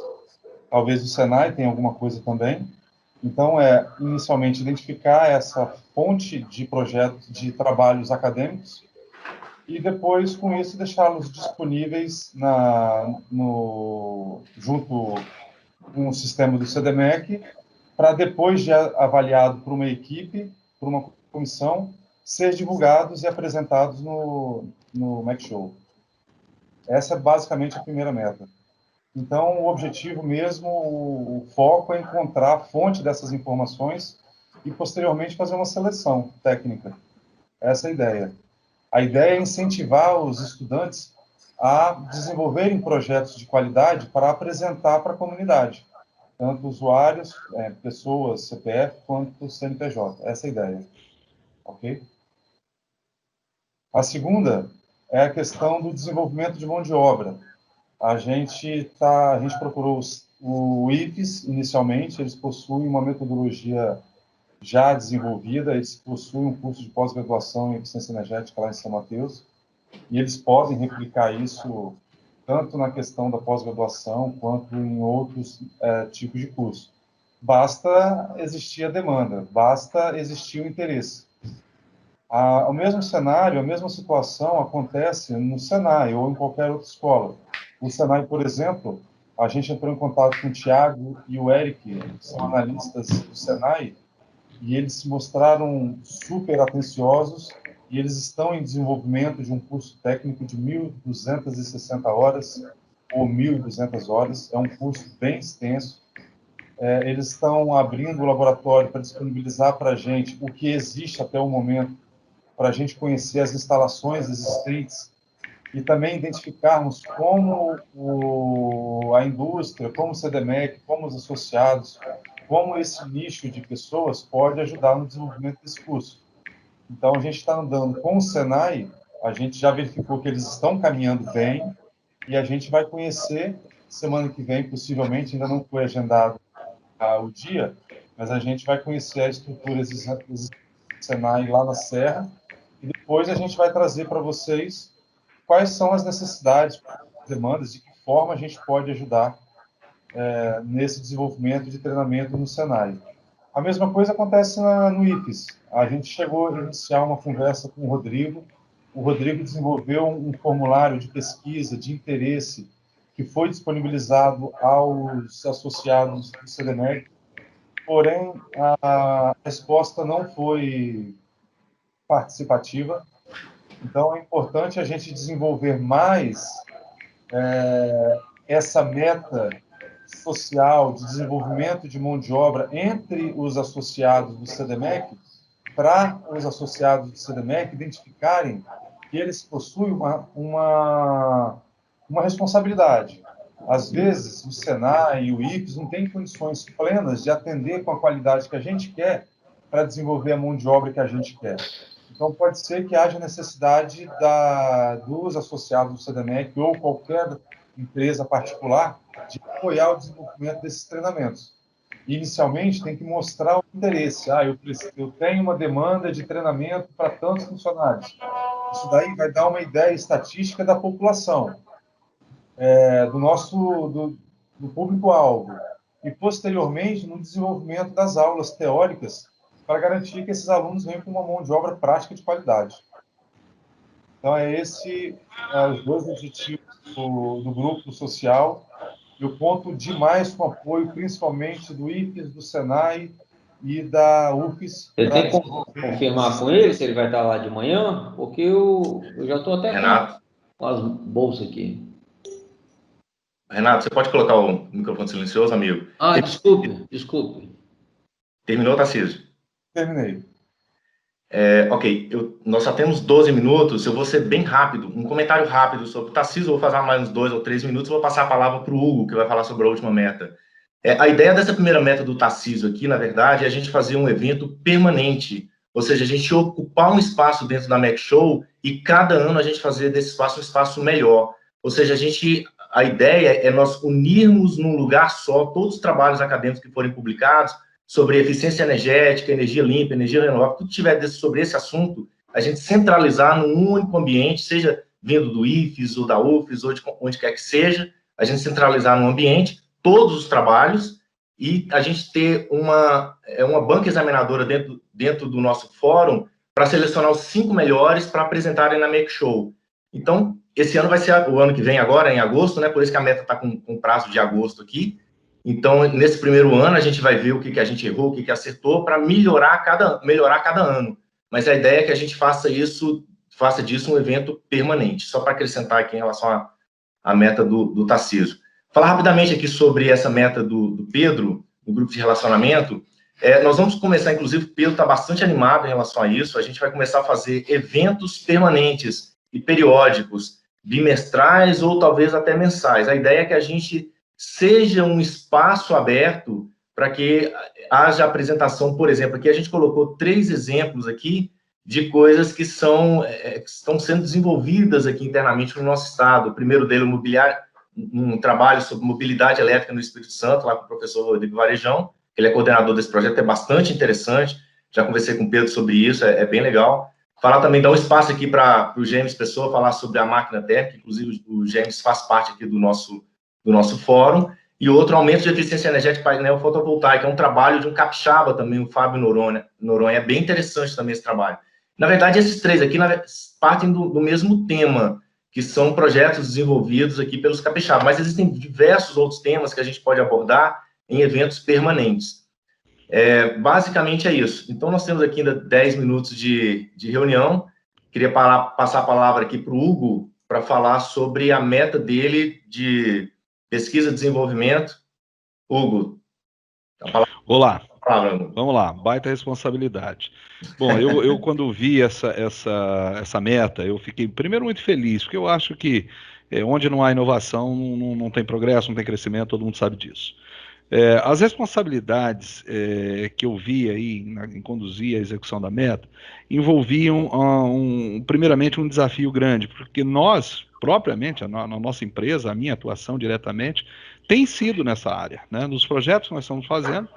talvez o Senai tenha alguma coisa também. Então, inicialmente, identificar essa fonte de projetos, de trabalhos acadêmicos, e depois, com isso, deixá-los disponíveis junto com o sistema do CDMEC, para depois de avaliado por uma equipe, por uma comissão, ser divulgados e apresentados no Mac Show. Essa é basicamente a primeira meta. Então, o objetivo mesmo, o foco é encontrar a fonte dessas informações e, posteriormente, fazer uma seleção técnica. Essa é a ideia. A ideia é incentivar os estudantes a desenvolverem projetos de qualidade para apresentar para a comunidade, tanto usuários, pessoas, CPF, quanto CNPJ. Essa é a ideia. Ok? A segunda é a questão do desenvolvimento de mão de obra. A gente procurou o IFES inicialmente, eles possuem uma metodologia já desenvolvida, eles possuem um curso de pós-graduação em eficiência energética lá em São Mateus, e eles podem replicar isso tanto na questão da pós-graduação quanto em outros tipos de curso. Basta existir a demanda, basta existir o interesse. O mesmo cenário, a mesma situação acontece no Senai ou em qualquer outra escola. O Senai, por exemplo, a gente entrou em contato com o Thiago e o Eric, que são analistas do Senai, e eles se mostraram super atenciosos, e eles estão em desenvolvimento de um curso técnico de 1.260 horas, ou 1.200 horas. É um curso bem extenso. Eles estão abrindo o laboratório para disponibilizar para a gente o que existe até o momento, para a gente conhecer as instalações existentes e também identificarmos como a indústria, como o CDMEC, como os associados, como esse nicho de pessoas pode ajudar no desenvolvimento desse curso. Então, a gente está andando com o Senai, a gente já verificou que eles estão caminhando bem, e a gente vai conhecer semana que vem, possivelmente, ainda não foi agendado o dia, mas a gente vai conhecer a estrutura do Senai lá na Serra, e depois a gente vai trazer para vocês quais são as necessidades, demandas, de que forma a gente pode ajudar nesse desenvolvimento de treinamento no Senai. A mesma coisa acontece no IFES. A gente chegou a iniciar uma conversa com o Rodrigo desenvolveu um formulário de pesquisa, de interesse, que foi disponibilizado aos associados do CDMEC, porém, a resposta não foi participativa. Então, é importante a gente desenvolver mais essa meta social de desenvolvimento de mão de obra entre os associados do CDMEC, para os associados do CDMEC identificarem que eles possuem uma responsabilidade. Às vezes, o Senai e o IFES não têm condições plenas de atender com a qualidade que a gente quer para desenvolver a mão de obra que a gente quer. Então, pode ser que haja necessidade dos associados do CDMEC ou qualquer empresa particular de apoiar o desenvolvimento desses treinamentos. Inicialmente, tem que mostrar o interesse. Eu tenho uma demanda de treinamento para tantos funcionários. Isso daí vai dar uma ideia estatística da população, do público-alvo. E, posteriormente, no desenvolvimento das aulas teóricas, para garantir que esses alunos venham com uma mão de obra prática de qualidade. Então, os dois objetivos do grupo social. Eu conto demais com o apoio, principalmente do IFES, do Senai e da UFES. Eu tenho que confirmar com ele se ele vai estar lá de manhã, porque eu já estou até com as bolsas aqui. Renato, você pode colocar o microfone silencioso, amigo? Desculpe. Terminou, Tarcísio? Terminei. Ok, nós só temos 12 minutos, eu vou ser bem rápido, um comentário rápido sobre o Tarcísio, eu vou fazer mais uns 2 ou 3 minutos, vou passar a palavra para o Hugo, que vai falar sobre a última meta. A ideia dessa primeira meta do Tarcísio aqui, na verdade, é a gente fazer um evento permanente, ou seja, a gente ocupar um espaço dentro da Mac Show e cada ano a gente fazer desse espaço um espaço melhor, ou seja, a ideia é nós unirmos num lugar só todos os trabalhos acadêmicos que forem publicados, sobre eficiência energética, energia limpa, energia renovável, tudo que tiver sobre esse assunto, a gente centralizar num único ambiente, seja vindo do IFES ou da UFES, ou de onde quer que seja, a gente centralizar num ambiente todos os trabalhos e a gente ter uma banca examinadora dentro do nosso fórum para selecionar os 5 melhores para apresentarem na Make Show. Então, esse ano vai ser o ano que vem agora, em agosto, né? Por isso que a meta está com prazo de agosto aqui. Então, nesse primeiro ano, a gente vai ver o que a gente errou, o que acertou, para melhorar cada ano. Mas a ideia é que a gente faça disso um evento permanente. Só para acrescentar aqui em relação à meta do Tarcísio. Falar rapidamente aqui sobre essa meta do Pedro, do grupo de relacionamento. Nós vamos começar, inclusive, o Pedro está bastante animado em relação a isso. A gente vai começar a fazer eventos permanentes e periódicos, bimestrais ou talvez até mensais. A ideia é que a gente seja um espaço aberto para que haja apresentação. Por exemplo, aqui a gente colocou 3 exemplos aqui de coisas que estão sendo desenvolvidas aqui internamente no nosso estado. O primeiro dele, um trabalho sobre mobilidade elétrica no Espírito Santo, lá com o professor Rodrigo Varejão. Ele é coordenador desse projeto, é bastante interessante. Já conversei com o Pedro sobre isso, é bem legal. Falar também, dar um espaço aqui para o James Pessoa falar sobre a máquina térmica, inclusive o James faz parte aqui do nosso fórum, e outro, aumento de eficiência energética painel fotovoltaico, é um trabalho de um capixaba também, o Fábio Noronha, é bem interessante também esse trabalho. Na verdade, esses 3 aqui partem do mesmo tema, que são projetos desenvolvidos aqui pelos capixabas, mas existem diversos outros temas que a gente pode abordar em eventos permanentes. Basicamente é isso. Então, nós temos aqui ainda 10 minutos de reunião, queria passar a palavra aqui para o Hugo, para falar sobre a meta dele de pesquisa e desenvolvimento. Hugo. Olá. Vamos lá, baita responsabilidade. Bom, eu quando vi essa meta, eu fiquei primeiro muito feliz, porque eu acho que onde não há inovação, não tem progresso, não tem crescimento, todo mundo sabe disso. As responsabilidades que eu vi aí em conduzir a execução da meta envolviam, primeiramente, um desafio grande, porque nós, propriamente, na nossa empresa, a minha atuação diretamente, tem sido nessa área, né? Nos projetos que nós estamos fazendo,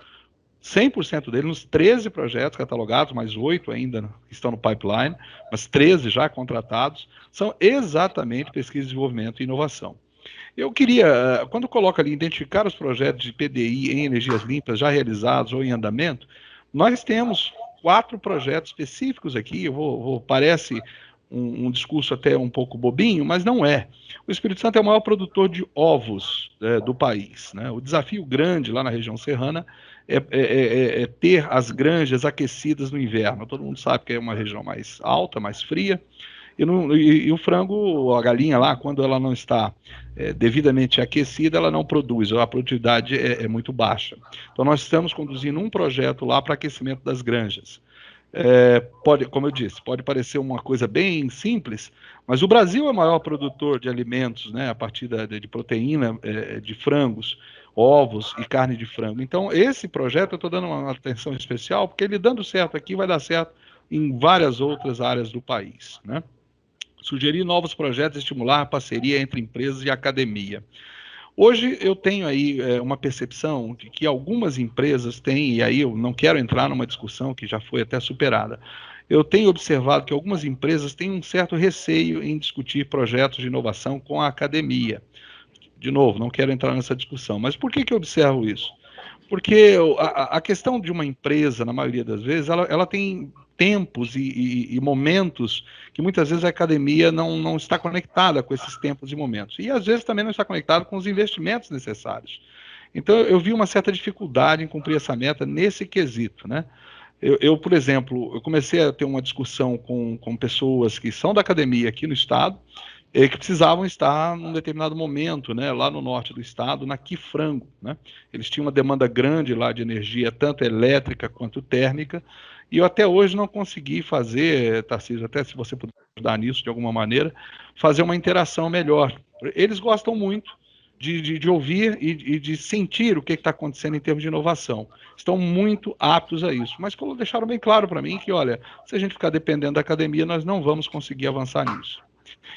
100% deles, nos 13 projetos catalogados, mais 8 ainda estão no pipeline, mas 13 já contratados, são exatamente pesquisa, desenvolvimento e inovação. Eu queria, quando coloca ali, identificar os projetos de PDI em energias limpas já realizados ou em andamento, nós temos 4 projetos específicos aqui, parece um discurso até um pouco bobinho, mas não é. O Espírito Santo é o maior produtor de ovos do país, né? O desafio grande lá na região serrana é ter as granjas aquecidas no inverno. Todo mundo sabe que é uma região mais alta, mais fria, e o frango, a galinha lá, quando ela não está devidamente aquecida, ela não produz, a produtividade é muito baixa. Então nós estamos conduzindo um projeto lá para aquecimento das granjas. Como eu disse, pode parecer uma coisa bem simples, mas o Brasil é o maior produtor de alimentos, né, a partir de proteína de frangos, ovos e carne de frango. Então, esse projeto eu estou dando uma atenção especial, porque ele dando certo aqui vai dar certo em várias outras áreas do país, né? Sugerir novos projetos e estimular a parceria entre empresas e academia. Hoje eu tenho aí uma percepção de que algumas empresas têm, e aí eu não quero entrar numa discussão que já foi até superada, eu tenho observado que algumas empresas têm um certo receio em discutir projetos de inovação com a academia. De novo, não quero entrar nessa discussão, mas por que eu observo isso? Porque a questão de uma empresa, na maioria das vezes, ela tem tempos e momentos que muitas vezes a academia não está conectada com esses tempos e momentos. E às vezes também não está conectada com os investimentos necessários. Então eu vi uma certa dificuldade em cumprir essa meta nesse quesito, né? Por exemplo, eu comecei a ter uma discussão com pessoas que são da academia aqui no estado, que precisavam estar num determinado momento, né, lá no norte do estado, na Quifrango, né? Eles tinham uma demanda grande lá de energia, tanto elétrica quanto térmica, e eu até hoje não consegui fazer, Tarcísio, até se você puder ajudar nisso de alguma maneira, fazer uma interação melhor. Eles gostam muito de ouvir e de sentir o que está acontecendo em termos de inovação. Estão muito aptos a isso, mas deixaram bem claro para mim que, olha, se a gente ficar dependendo da academia, nós não vamos conseguir avançar nisso.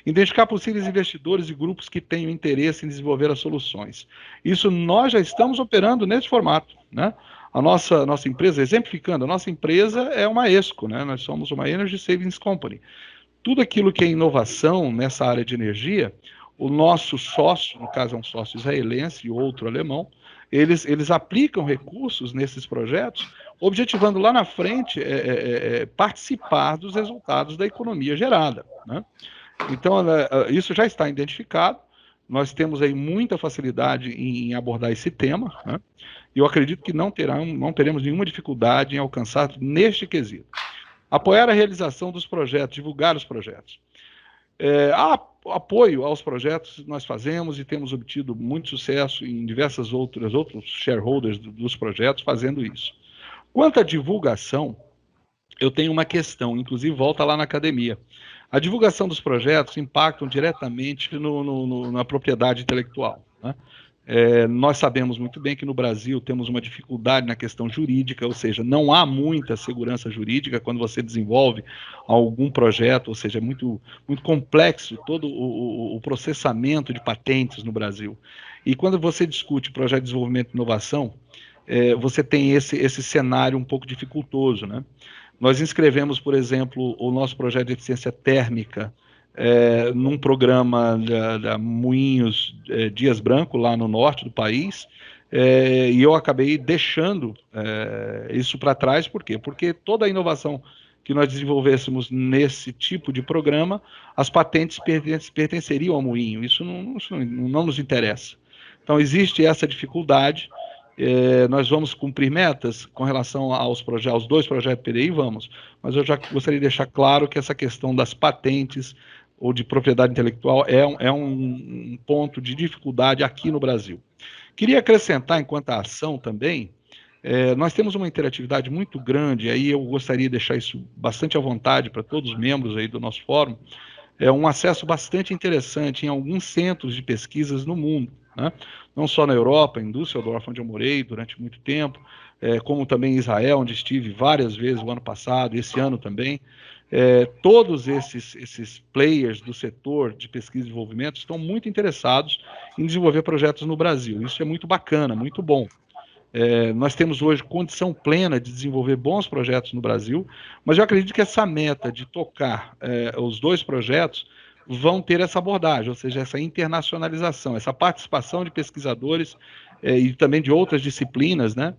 Identificar possíveis investidores e grupos que tenham interesse em desenvolver as soluções. Isso nós já estamos operando nesse formato, né? A nossa empresa, exemplificando, a nossa empresa é uma ESCO, né? Nós somos uma Energy Savings Company. Tudo aquilo que é inovação nessa área de energia, o nosso sócio, no caso é um sócio israelense e outro alemão, eles aplicam recursos nesses projetos, objetivando lá na frente participar dos resultados da economia gerada, né? Então, isso já está identificado, nós temos aí muita facilidade em abordar esse tema, né? E eu acredito que não teremos nenhuma dificuldade em alcançar neste quesito. Apoiar a realização dos projetos, divulgar os projetos. Apoio aos projetos nós fazemos e temos obtido muito sucesso em diversas outros shareholders dos projetos fazendo isso. Quanto à divulgação, eu tenho uma questão, inclusive volta lá na academia. A divulgação dos projetos impactam diretamente na propriedade intelectual, né? Nós sabemos muito bem que no Brasil temos uma dificuldade na questão jurídica, ou seja, não há muita segurança jurídica quando você desenvolve algum projeto, ou seja, é muito, muito complexo todo o processamento de patentes no Brasil. E quando você discute projeto de desenvolvimento e inovação, você tem esse cenário um pouco dificultoso, né? Nós inscrevemos, por exemplo, o nosso projeto de eficiência térmica num programa da Moinhos Dias Branco, lá no norte do país, e eu acabei deixando isso para trás. Por quê? Porque toda a inovação que nós desenvolvêssemos nesse tipo de programa, as patentes pertenceriam ao moinho. Isso não nos interessa. Então, existe essa dificuldade. Nós vamos cumprir metas com relação aos 2 projetos PDI, vamos, mas eu já gostaria de deixar claro que essa questão das patentes ou de propriedade intelectual é um ponto de dificuldade aqui no Brasil. Queria acrescentar, enquanto a ação também, Nós temos uma interatividade muito grande, aí eu gostaria de deixar isso bastante à vontade para todos os membros aí do nosso fórum, um acesso bastante interessante em alguns centros de pesquisas no mundo, né? Não só na Europa, em Düsseldorf, onde eu morei durante muito tempo, como também em Israel, onde estive várias vezes o ano passado, esse ano também. Todos esses players do setor de pesquisa e desenvolvimento estão muito interessados em desenvolver projetos no Brasil. Isso é muito bacana, muito bom. Nós temos hoje condição plena de desenvolver bons projetos no Brasil, mas eu acredito que essa meta de tocar os 2 projetos vão ter essa abordagem, ou seja, essa internacionalização, essa participação de pesquisadores e também de outras disciplinas, né,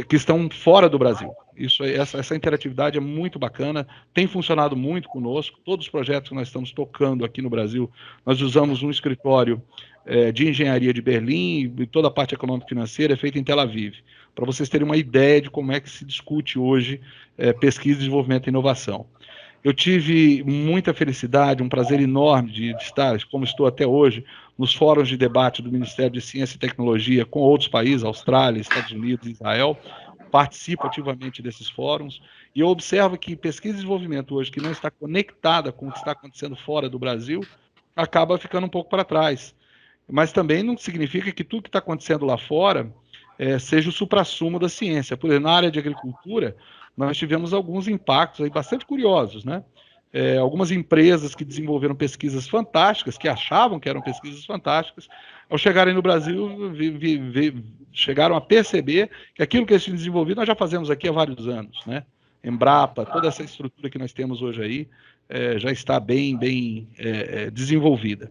que estão fora do Brasil. Essa interatividade é muito bacana, tem funcionado muito conosco. Todos os projetos que nós estamos tocando aqui no Brasil, nós usamos um escritório de engenharia de Berlim, e toda a parte econômica e financeira é feita em Tel Aviv, para vocês terem uma ideia de como é que se discute hoje pesquisa, desenvolvimento e inovação. Eu tive muita felicidade, um prazer enorme de estar, como estou até hoje, nos fóruns de debate do Ministério de Ciência e Tecnologia com outros países, Austrália, Estados Unidos e Israel. Participo ativamente desses fóruns e eu observo que pesquisa e desenvolvimento hoje, que não está conectada com o que está acontecendo fora do Brasil, acaba ficando um pouco para trás. Mas também não significa que tudo que está acontecendo lá fora seja o suprassumo da ciência. Por exemplo, na área de agricultura, nós tivemos alguns impactos aí bastante curiosos, né? Algumas empresas que desenvolveram pesquisas fantásticas, que achavam que eram pesquisas fantásticas, ao chegarem no Brasil, chegaram a perceber que aquilo que eles tinham desenvolvido nós já fazemos aqui há vários anos, né? Embrapa, toda essa estrutura que nós temos hoje aí, já está bem desenvolvida.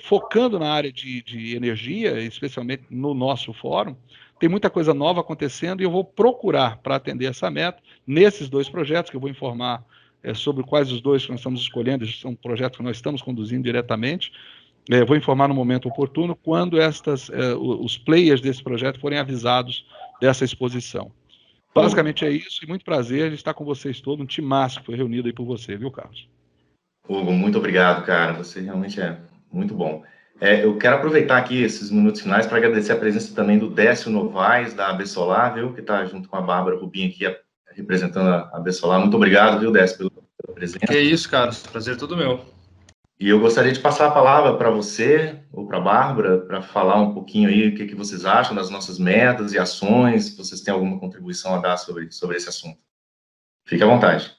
Focando na área de energia, especialmente no nosso fórum, tem muita coisa nova acontecendo e eu vou procurar, para atender essa meta, nesses 2 projetos, que eu vou informar sobre quais os 2 que nós estamos escolhendo, são projetos que nós estamos conduzindo diretamente, vou informar no momento oportuno, quando os players desse projeto forem avisados dessa exposição. Basicamente é isso, e muito prazer de estar com vocês todos, um timaço que foi reunido aí por você, viu, Carlos? Hugo, muito obrigado, cara, você realmente é muito bom. Eu quero aproveitar aqui esses minutos finais para agradecer a presença também do Décio Novaes, da AB Solar, viu, que está junto com a Bárbara Rubim aqui, representando a AB Solar. Muito obrigado, viu, Décio, pela presença. Que isso, Carlos, prazer todo meu. E eu gostaria de passar a palavra para você, ou para a Bárbara, para falar um pouquinho aí o que vocês acham das nossas metas e ações, se vocês têm alguma contribuição a dar sobre esse assunto. Fique à vontade.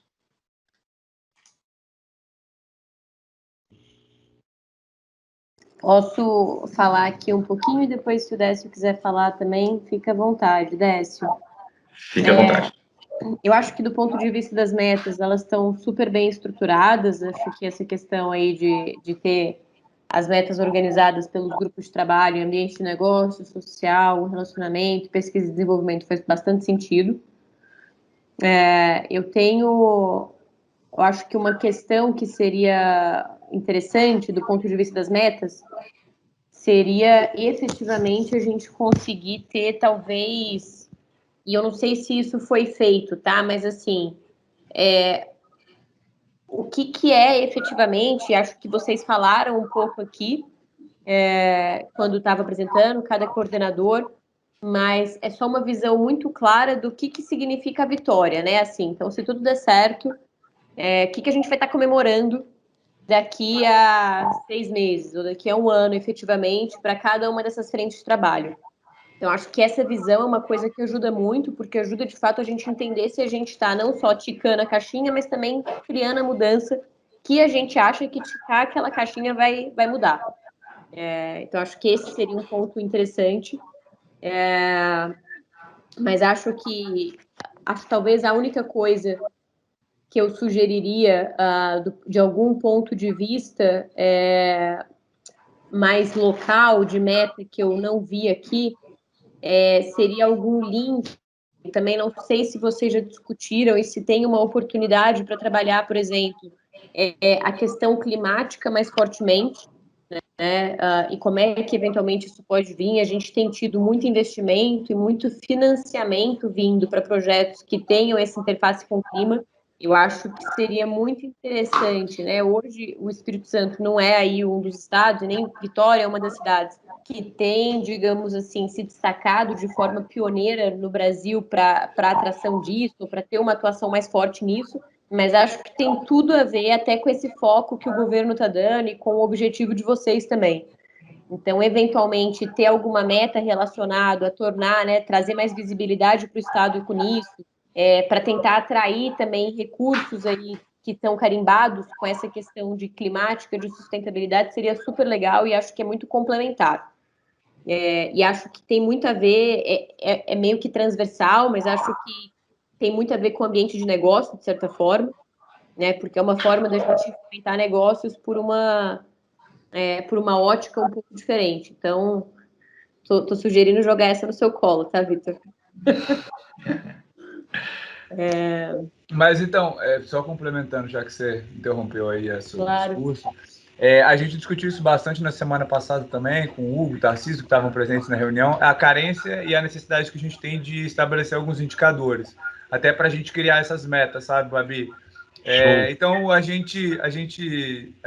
Posso falar aqui um pouquinho e depois, se o Décio quiser falar também, fica à vontade, Décio. Fique à vontade. Eu acho que do ponto de vista das metas, elas estão super bem estruturadas. Acho que essa questão aí de ter as metas organizadas pelos grupos de trabalho, ambiente de negócio, social, relacionamento, pesquisa e desenvolvimento faz bastante sentido. Eu acho que uma questão que seria interessante do ponto de vista das metas seria efetivamente a gente conseguir ter talvez, e eu não sei se isso foi feito, tá? Mas assim, o que é efetivamente, acho que vocês falaram um pouco aqui, quando estava apresentando, cada coordenador, mas é só uma visão muito clara do que significa a vitória, né? Assim, então, se tudo der certo, o que a gente vai estar comemorando daqui a 6 meses, ou daqui a 1 ano, efetivamente, para cada uma dessas frentes de trabalho. Então, acho que essa visão é uma coisa que ajuda muito, porque ajuda, de fato, a gente entender se a gente está não só ticando a caixinha, mas também criando a mudança que a gente acha que ticar aquela caixinha vai mudar. Então, acho que esse seria um ponto interessante. Mas acho talvez a única coisa que eu sugeriria, de algum ponto de vista mais local, de meta, que eu não vi aqui, seria algum link. Também não sei se vocês já discutiram e se tem uma oportunidade para trabalhar, por exemplo, a questão climática mais fortemente, né? E como é que eventualmente isso pode vir. A gente tem tido muito investimento e muito financiamento vindo para projetos que tenham essa interface com o clima, Eu acho que seria muito interessante, né? Hoje o Espírito Santo não é aí um dos estados, nem Vitória é uma das cidades que tem, digamos assim, se destacado de forma pioneira no Brasil para atração disso, para ter uma atuação mais forte nisso, mas acho que tem tudo a ver até com esse foco que o governo está dando e com o objetivo de vocês também. Então, eventualmente, ter alguma meta relacionada a tornar, né, trazer mais visibilidade para o Estado com isso, para tentar atrair também recursos aí que estão carimbados com essa questão de climática, de sustentabilidade, seria super legal e acho que é muito complementar. E acho que tem muito a ver, é meio que transversal, mas acho que tem muito a ver com o ambiente de negócio, de certa forma, né? Porque é uma forma da gente fomentar negócios por uma ótica um pouco diferente. Então, tô sugerindo jogar essa no seu colo, tá, Vitor? Mas então, só complementando, já que você interrompeu aí o seu discurso, a gente discutiu isso bastante na semana passada também, com o Hugo, o Tarcísio, que estavam presentes na reunião, a carência e a necessidade que a gente tem de estabelecer alguns indicadores, até para a gente criar essas metas, sabe, Babi? Então, a gente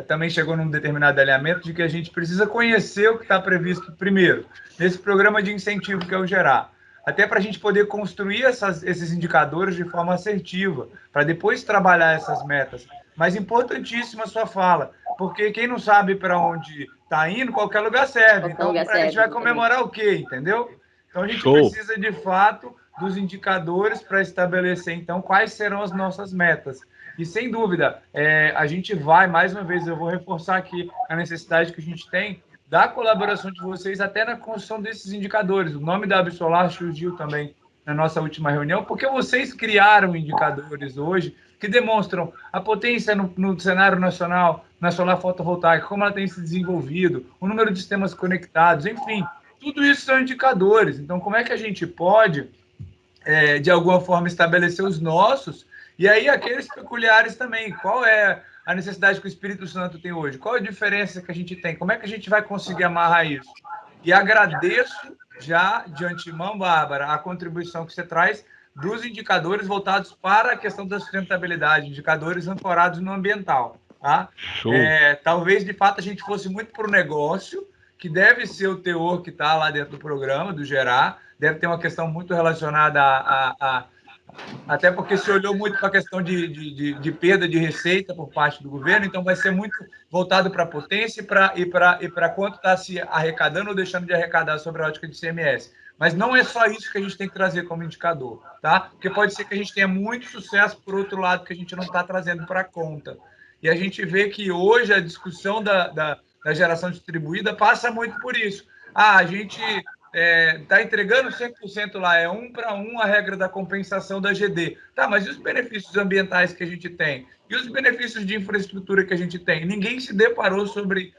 também chegou num determinado alinhamento de que a gente precisa conhecer o que está previsto primeiro, nesse programa de incentivo que é o Gerar, até para a gente poder construir esses indicadores de forma assertiva, para depois trabalhar essas metas. Mas importantíssima a sua fala, porque quem não sabe para onde está indo, qualquer lugar serve. Então, a gente vai comemorar o quê, entendeu? Então, a gente precisa, de fato, dos indicadores para estabelecer, então, quais serão as nossas metas. E, sem dúvida, a gente vai, mais uma vez, eu vou reforçar aqui a necessidade que a gente tem da colaboração de vocês até na construção desses indicadores. O nome da Absolar surgiu também na nossa última reunião, porque vocês criaram indicadores hoje que demonstram a potência no cenário nacional, na solar fotovoltaica, como ela tem se desenvolvido, o número de sistemas conectados, enfim, tudo isso são indicadores. Então, como é que a gente pode, de alguma forma, estabelecer os nossos e aí aqueles peculiares também? Qual é a necessidade que o Espírito Santo tem hoje? Qual a diferença que a gente tem? Como é que a gente vai conseguir amarrar isso? E agradeço já de antemão, Bárbara, a contribuição que você traz dos indicadores voltados para a questão da sustentabilidade, indicadores ancorados no ambiental. Tá? Talvez, de fato, a gente fosse muito para o negócio, que deve ser o teor que está lá dentro do programa, do Gerar, deve ter uma questão muito relacionada até porque se olhou muito para a questão de perda de receita por parte do governo, então vai ser muito voltado para a potência e para quanto está se arrecadando ou deixando de arrecadar sobre a ótica de ICMS. Mas não é só isso que a gente tem que trazer como indicador, tá? Porque pode ser que a gente tenha muito sucesso por outro lado que a gente não está trazendo para a conta. E a gente vê que hoje a discussão da geração distribuída passa muito por isso. A gente está entregando 100% lá, é 1 para 1 a regra da compensação da GD. Tá, mas e os benefícios ambientais que a gente tem? E os benefícios de infraestrutura que a gente tem? Ninguém se deparou sobre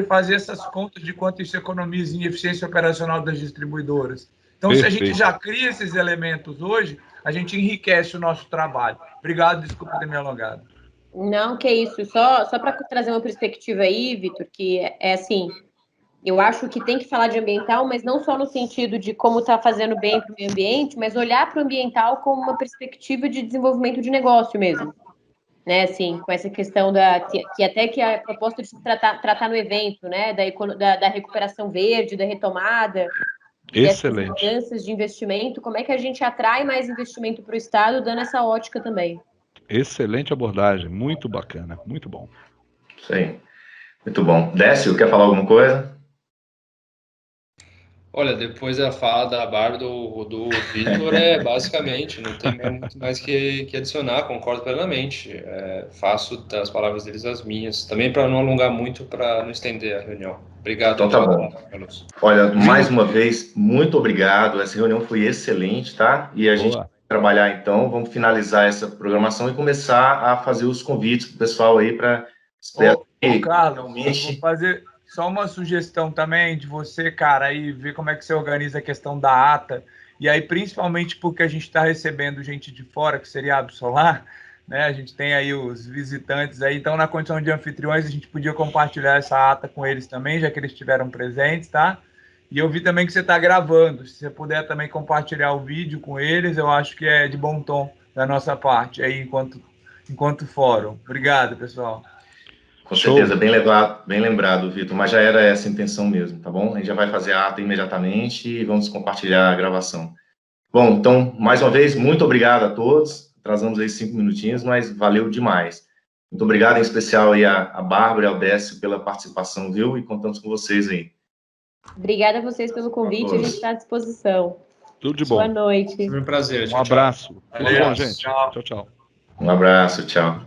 fazer essas contas de quanto isso economiza em eficiência operacional das distribuidoras. Então, se a gente já cria esses elementos hoje, a gente enriquece o nosso trabalho. Obrigado, desculpa ter me alongado. Não, que isso. Só para trazer uma perspectiva aí, Vitor, que é assim... Eu acho que tem que falar de ambiental, mas não só no sentido de como está fazendo bem para o meio ambiente, mas olhar para o ambiental como uma perspectiva de desenvolvimento de negócio mesmo. Né, assim, com essa questão que até que a proposta de tratar no evento, né, da recuperação verde, da retomada, dessas mudanças de investimento, como é que a gente atrai mais investimento para o Estado, dando essa ótica também. Excelente abordagem, muito bacana, muito bom. Sim, muito bom. Décio, quer falar alguma coisa? Olha, depois da fala da Bárbara do Vitor, basicamente, não tem muito mais que adicionar, concordo plenamente. Faço das palavras deles as minhas, também para não alongar muito, para não estender a reunião. Obrigado. Então tá bom. Olha, mais uma vez, muito obrigado. Essa reunião foi excelente, tá? E a gente vai trabalhar, então, vamos finalizar essa programação e começar a fazer os convites para o pessoal aí para... Carlos, vou fazer... Só uma sugestão também de você, cara, aí ver como é que você organiza a questão da ata. E aí, principalmente porque a gente está recebendo gente de fora, que seria a Absolar, né? A gente tem aí os visitantes aí. Então, na condição de anfitriões, a gente podia compartilhar essa ata com eles também, já que eles estiveram presentes, tá? E eu vi também que você está gravando. Se você puder também compartilhar o vídeo com eles, eu acho que é de bom tom da nossa parte. Aí, enquanto enquanto fórum. Obrigado, pessoal. Com certeza, bem lembrado, Vitor, mas já era essa a intenção mesmo, tá bom? A gente já vai fazer a ata imediatamente e vamos compartilhar a gravação. Bom, então, mais uma vez, muito obrigado a todos. Atrasamos aí 5 minutinhos, mas valeu demais. Muito obrigado, em especial, aí a Bárbara e ao Décio pela participação, viu? E contamos com vocês aí. Obrigada a vocês pelo convite, a gente está à disposição. Tudo de bom. Boa noite. Foi um prazer. Um abraço. Valeu, Tudo bom, gente. tchau. Tchau, tchau. Um abraço, tchau.